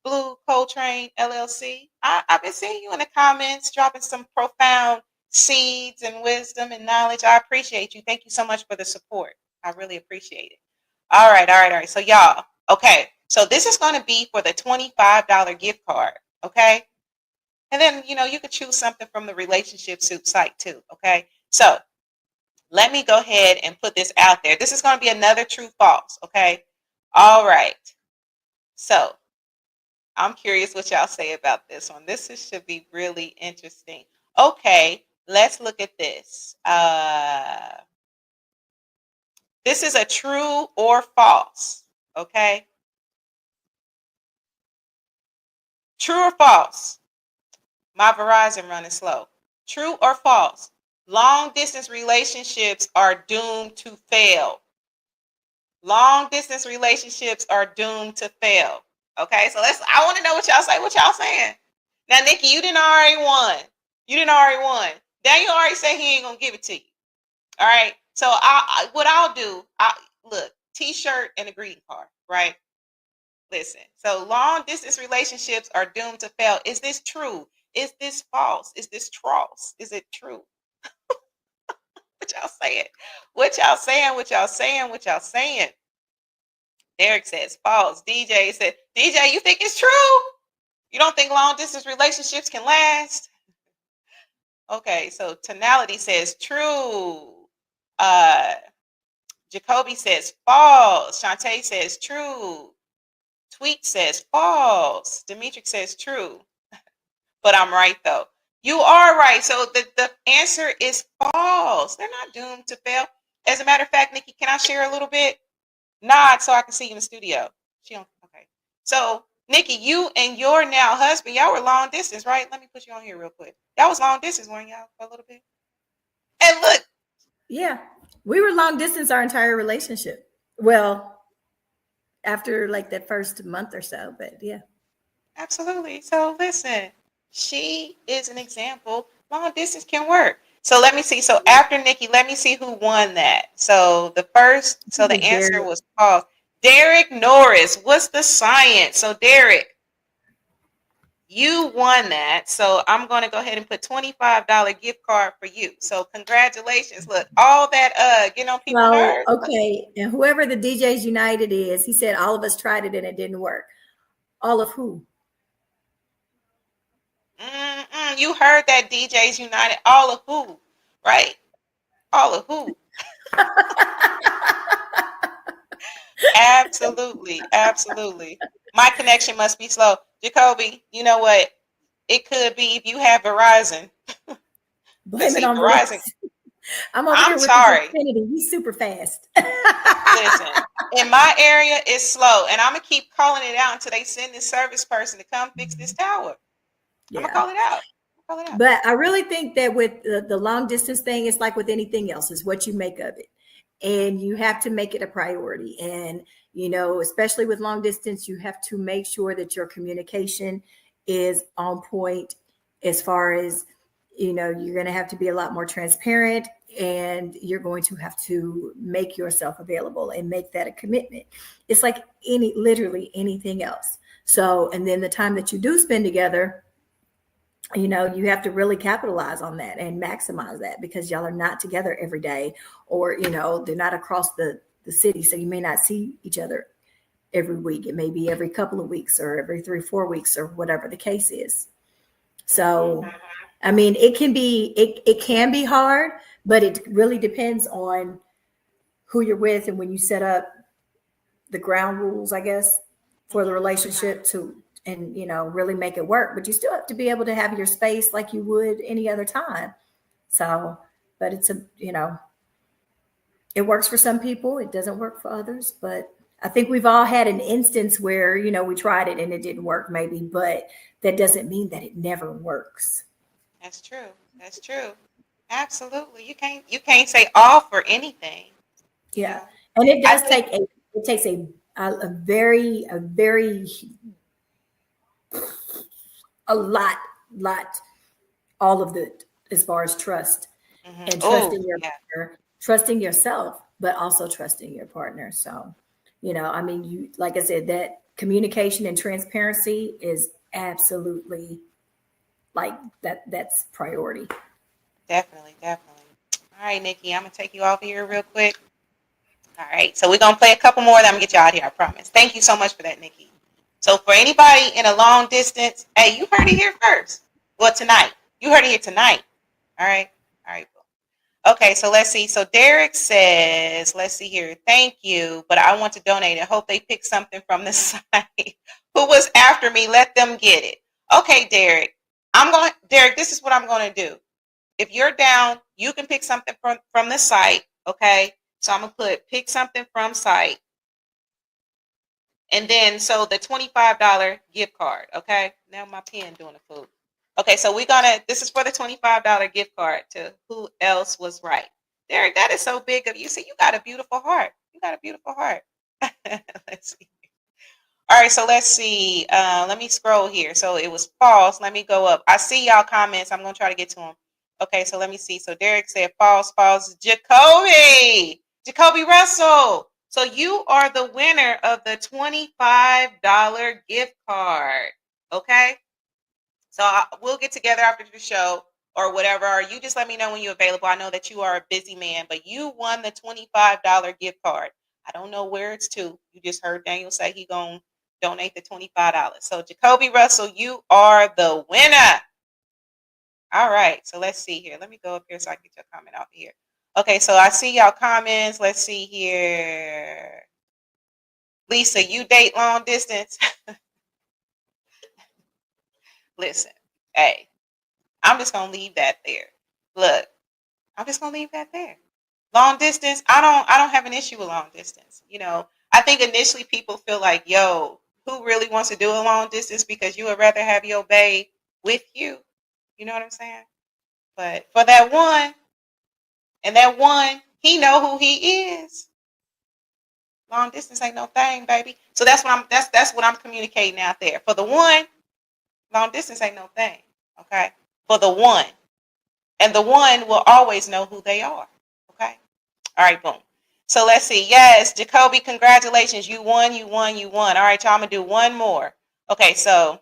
B: Blue Coltrane LLC. I've been seeing you in the comments, dropping some profound seeds and wisdom and knowledge. I appreciate you. Thank you so much for the support. I really appreciate it. All right. So y'all, okay. So this is going to be for the $25 gift card. Okay. And then, you could choose something from the Relationship Soup site too, okay? So let me go ahead and put this out there. This is going to be another true false, okay? All right. So I'm curious what y'all say about this one. Should be really interesting. Okay, let's look at this. This is a true or false, okay? True or false? My Verizon running slow. True or false? Long distance relationships are doomed to fail. Long distance relationships are doomed to fail. Okay, so I want to know what y'all say. What y'all saying? Now, Nikki, you didn't already won. Daniel already said he ain't gonna give it to you. All right. So what I'll do, look, T-shirt and a greeting card, right? Listen. So long distance relationships are doomed to fail. Is this true? Is this false? Is this false? Is it true? What y'all saying? What y'all saying? What y'all saying? What y'all saying? Derek says false. DJ said, DJ, you think it's true? You don't think long distance relationships can last? Okay, so Tonality says true. Jacoby says false. Shantae says true. Tweet says false. Demetric says true. But I'm right though. You are right. So the answer is false. They're not doomed to fail. As a matter of fact, Nikki, can I share a little bit? Nod so I can see you in the studio. She don't. Okay. So Nikki, you and your now husband, y'all were long distance, right? Let me put you on here real quick. Y'all was long distance, weren't y'all, for a little bit? And look.
G: Yeah, we were long distance our entire relationship. Well, after like that first month or so, but yeah.
B: Absolutely. So listen, she is an example. Long distance can work. So let me see. So after Nikki, let me see who won that. So the answer was false. Derek Norris. What's the science? So Derek, you won that. So I'm going to go ahead and put $25 gift card for you. So congratulations. Look, all that getting on people's nerves.
G: Okay. And whoever the DJs United is, he said all of us tried it and it didn't work. All of who?
B: You heard that, DJs United. All of who? Right? All of who? Absolutely. Absolutely. My connection must be slow. Jacoby, you know what? It could be if you have Verizon.
G: Blame it on
B: Verizon.
G: I'm
B: sorry.
G: He's super fast.
B: Listen, in my area, it's slow. And I'm going to keep calling it out until they send this service person to come fix this tower. Yeah. I'm going to call it out.
G: But I really think that with the long distance thing, it's like with anything else, is what you make of it. And you have to make it a priority. And, you know, especially with long distance, you have to make sure that your communication is on point as far as, you know, you're going to have to be a lot more transparent and you're going to have to make yourself available and make that a commitment. It's like literally anything else. So, and then the time that you do spend together, you know, you have to really capitalize on that and maximize that, because y'all are not together every day, or, you know, they're not across the city. So you may not see each other every week. It may be every couple of weeks or every 3-4 weeks or whatever the case is. So, I mean, it can be hard, but it really depends on who you're with and when you set up the ground rules, I guess, for the relationship and, you know, really make it work. But you still have to be able to have your space like you would any other time. So, but it's you know, it works for some people. It doesn't work for others. But I think we've all had an instance where, you know, we tried it and it didn't work maybe, but that doesn't mean that it never works.
B: That's true. That's true. Absolutely. You can't say all for anything.
G: Yeah. And it does takes a very lot, all of it as far as trust and trusting your partner, trusting yourself, but also trusting your partner. So, you know, I mean, you, like I said, that communication and transparency is absolutely like that's priority.
B: Definitely. All right, Nikki, I'm going to take you off here real quick. All right, so we're going to play a couple more, then I'm going to get you out of here, I promise. Thank you so much for that, Nikki. So for anybody in a long distance, hey, you heard it here first. Well, tonight. You heard it here tonight. All right. Okay, so let's see. So Derek says, let's see here. Thank you, but I want to donate. I hope they pick something from the site. Who was after me? Let them get it. Okay, Derek. Derek, this is what I'm going to do. If you're down, you can pick something from the site, okay? So I'm going to pick something from site. And then, so the $25 gift card, okay? Now my pen doing a fool. Okay, so this is for the $25 gift card to Who Else Was Right. Derek, that is so big of you. See, you got a beautiful heart. You got a beautiful heart. Let's see. All right, so let's see. Let me scroll here. So it was false. Let me go up. I see y'all comments. I'm going to try to get to them. Okay, so let me see. So Derek said false. Jacoby Russell. So you are the winner of the $25 gift card. Okay? So we'll get together after the show or whatever. Or you just let me know when you're available. I know that you are a busy man, but you won the $25 gift card. I don't know where it's to. You just heard Daniel say he going to donate the $25. So Jacoby Russell, you are the winner. All right. So let's see here. Let me go up here so I can get your comment out here. Okay. So I see y'all comments. Let's see here. Lisa, you date long distance? Listen, hey, I'm just going to leave that there. Look, I'm just going to leave that there. Long distance, I don't have an issue with long distance. You know, I think initially people feel like, yo, who really wants to do a long distance because you would rather have your babe with you. You know what I'm saying? But for that one, and that one, he know who he is. Long distance ain't no thing, baby. So that's what I'm communicating out there. For the one, long distance ain't no thing. Okay? For the one. And the one will always know who they are. Okay? All right, boom. So let's see. Yes, Jacoby, congratulations. You won. All right, y'all, I'm going to do one more. Okay, so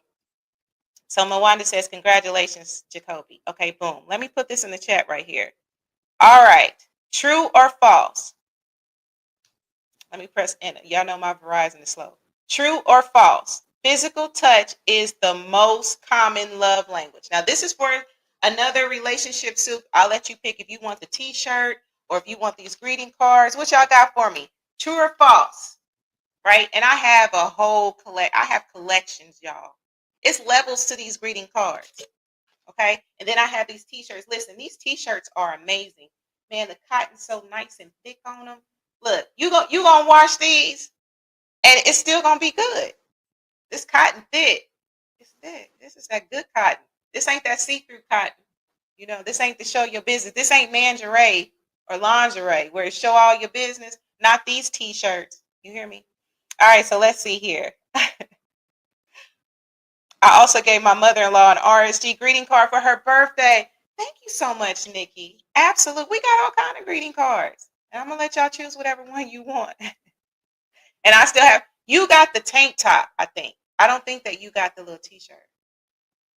B: Mwanda says, congratulations, Jacoby. Okay, boom. Let me put this in the chat right here. All right. True or false? Let me press enter. Y'all know my Verizon is slow. True or false? Physical touch is the most common love language. Now, this is for another relationship soup. I'll let you pick if you want the t-shirt or if you want these greeting cards. What y'all got for me? True or false? Right? And I have a whole collections, y'all. It's levels to these greeting cards. Okay? And then I have these t-shirts. Listen, these t-shirts are amazing. Man, the cotton's so nice and thick on them. Look, you gonna wash these and it's still gonna be good. This cotton thick. It's thick. This is that good cotton. This ain't that see-through cotton. You know, this ain't to show your business. This ain't lingerie or lingerie where it show all your business. Not these t-shirts. You hear me? All right, so let's see here. I also gave my mother-in-law an RSG greeting card for her birthday. Thank you so much, Nikki. Absolutely. We got all kinds of greeting cards. And I'm going to let y'all choose whatever one you want. And I still have, you got the tank top, I think. I don't think that you got the little t-shirt.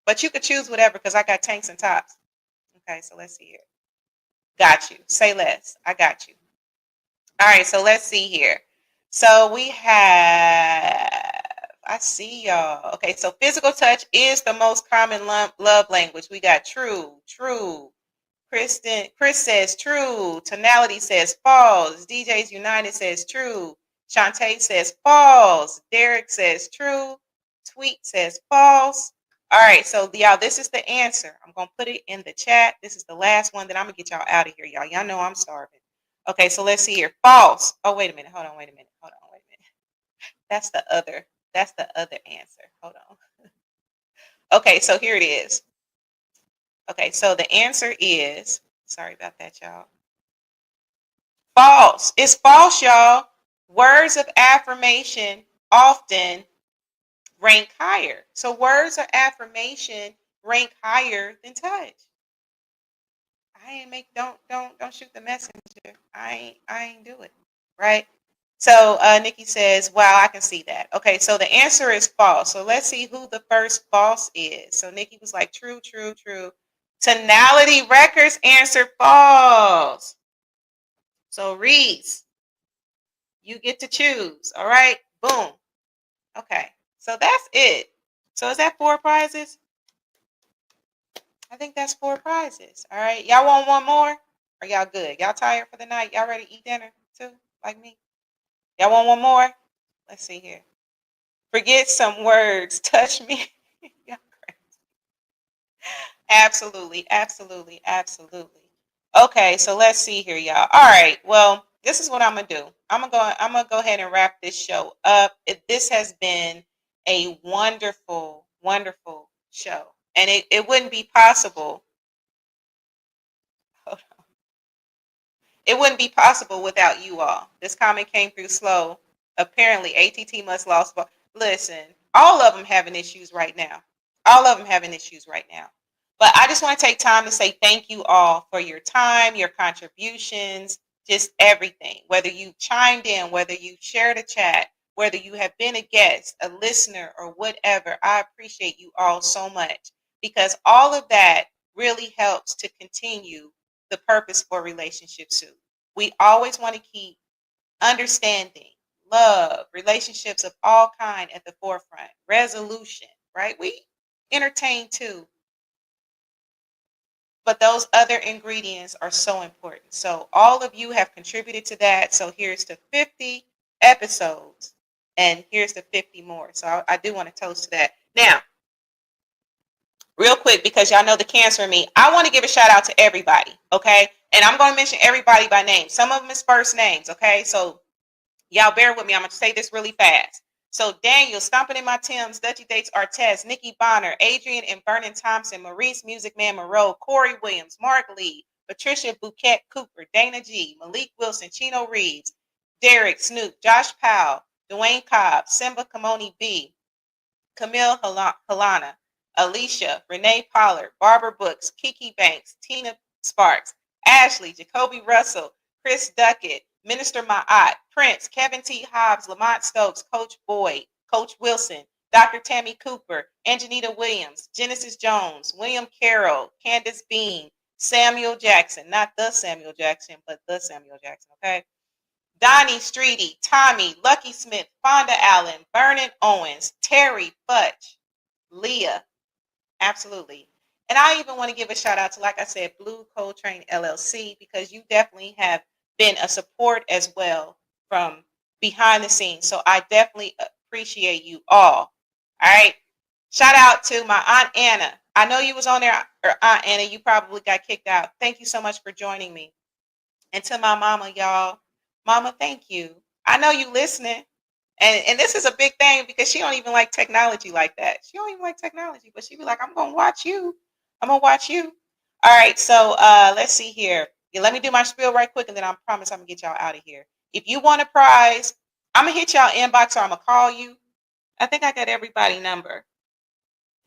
B: But you could choose whatever because I got tanks and tops. Okay, so let's see here. Got you. Say less. I got you. All right, so let's see here. So we have, I see y'all. Okay, so physical touch is the most common love language. We got true. Chris says true. Tonality says false. DJs United says true. Shantae says false. Derek says true. Tweet says false. All right, so y'all, this is the answer. I'm going to put it in the chat. This is the last one that I'm going to get y'all out of here, y'all. Y'all know I'm starving. Okay, so let's see here. False. Oh, wait a minute. Hold on. That's the other answer. Hold on. Okay, so here it is. Okay, so the answer is, sorry about that, y'all. False. It's false, y'all. Words of affirmation often rank higher. So words of affirmation rank higher than touch. Don't shoot the messenger. I ain't do it. Right? So Nikki says, wow, I can see that. Okay, so the answer is false. So let's see who the first false is. So Nikki was like, true. Tonality Records answered false. So Reese, you get to choose. All right, boom. Okay, so that's it. So is that 4 prizes? I think that's 4 prizes. All right, y'all want one more? Or y'all good? Y'all tired for the night? Y'all ready to eat dinner too, like me? Y'all want one more? Let's see here. Forget some words. Touch me. Absolutely. Okay, so let's see here, y'all. All right. Well, this is what I'm gonna do. I'm gonna go ahead and wrap this show up. This has been a wonderful show. And it wouldn't be possible. Hold on. It wouldn't be possible without you all. This comment came through slow. Apparently, ATT must lost. Listen, all of them having issues right now. All of them having issues right now. But I just want to take time to say thank you all for your time, your contributions, just everything. Whether you chimed in, whether you shared a chat, whether you have been a guest, a listener, or whatever, I appreciate you all so much, because all of that really helps to continue the purpose for Relationship Soup. We always want to keep understanding, love, relationships of all kind at the forefront, resolution, right? We entertain too. But those other ingredients are so important. So all of you have contributed to that. So here's to 50 episodes, and here's to 50 more. So I do want to toast to that. Now, real quick, because y'all know the cancer in me, I want to give a shout out to everybody, okay? And I'm going to mention everybody by name. Some of them is first names, okay? So y'all bear with me. I'm going to say this really fast. So Daniel, Stomping in My Timbs, Dutchy Dates Artez, Nikki Bonner, Adrian and Vernon Thompson, Maurice Music Man Moreau, Corey Williams, Mark Lee, Patricia Bouquet Cooper, Dana G, Malik Wilson, Chino Reeves, Derek Snoop, Josh Powell, Dwayne Cobb, Simba Kamoni B, Camille Halana, Alicia, Renee Pollard, Barbara Books, Kiki Banks, Tina Sparks, Ashley, Jacoby Russell, Chris Duckett, Minister Ma'at, Prince, Kevin T. Hobbs, Lamont Stokes, Coach Boyd, Coach Wilson, Dr. Tammy Cooper, Anjanita Williams, Genesis Jones, William Carroll, Candace Bean, Samuel Jackson, not the Samuel Jackson, but the Samuel Jackson, okay? Donnie Streety, Tommy, Lucky Smith, Fonda Allen, Vernon Owens, Terry Butch, Leah, absolutely. And I even want to give a shout out to, like I said, Blue Coltrane LLC, because you definitely have been a support as well from behind the scenes. So I definitely appreciate you all. All right. Shout out to my Aunt Anna. I know you was on there, or Aunt Anna, you probably got kicked out. Thank you so much for joining me. And to my mama, y'all. Mama, thank you. I know you listening. And this is a big thing, because she don't even like technology like that. She don't even like technology, but she be like, I'm going to watch you. I'm going to watch you. All right. So let's see here. Yeah, let me do my spiel right quick, and then I promise I'm going to get y'all out of here. If you want a prize, I'm going to hit y'all inbox, or I'm going to call you. I think I got everybody's number.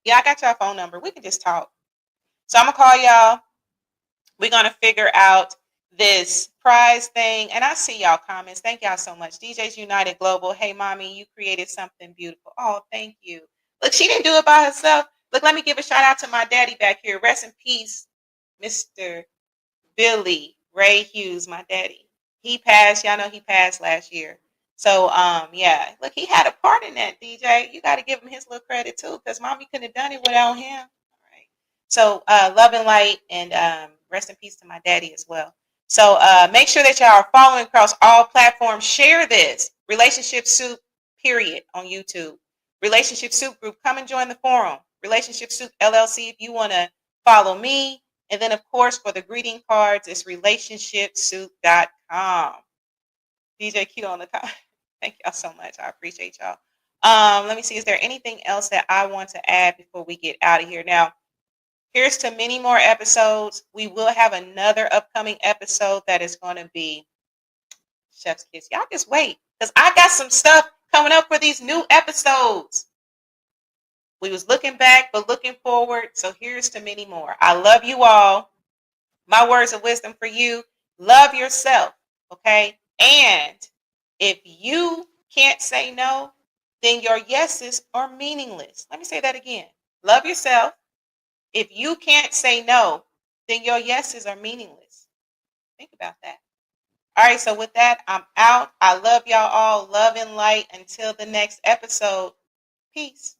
B: Yeah, I got y'all phone number. We can just talk. So I'm going to call y'all. We're going to figure out this prize thing. And I see y'all comments. Thank y'all so much. DJs United Global. Hey, mommy, you created something beautiful. Oh, thank you. Look, she didn't do it by herself. Look, let me give a shout out to my daddy back here. Rest in peace, Mr. Billy Ray Hughes, my daddy. He passed. Y'all know he passed last year. So, yeah. Look, he had a part in that, DJ. You got to give him his little credit, too, because mommy couldn't have done it without him. All right. So, love and light, and rest in peace to my daddy as well. So make sure that y'all are following across all platforms. Share this. Relationship Soup, period, on YouTube. Relationship Soup Group, come and join the forum. Relationship Soup LLC, if you want to follow me. And then, of course, for the greeting cards, it's relationshipsoup.com. DJ Q on the top. Thank y'all so much. I appreciate y'all. Let me see. Is there anything else that I want to add before we get out of here? Now, here's to many more episodes. We will have another upcoming episode that is going to be Chef's Kiss. Y'all just wait, because I got some stuff coming up for these new episodes. We was looking back, but looking forward. So here's to many more. I love you all. My words of wisdom for you. Love yourself, okay? And if you can't say no, then your yeses are meaningless. Let me say that again. Love yourself. If you can't say no, then your yeses are meaningless. Think about that. All right, so with that, I'm out. I love y'all all. Love and light. Until the next episode. Peace.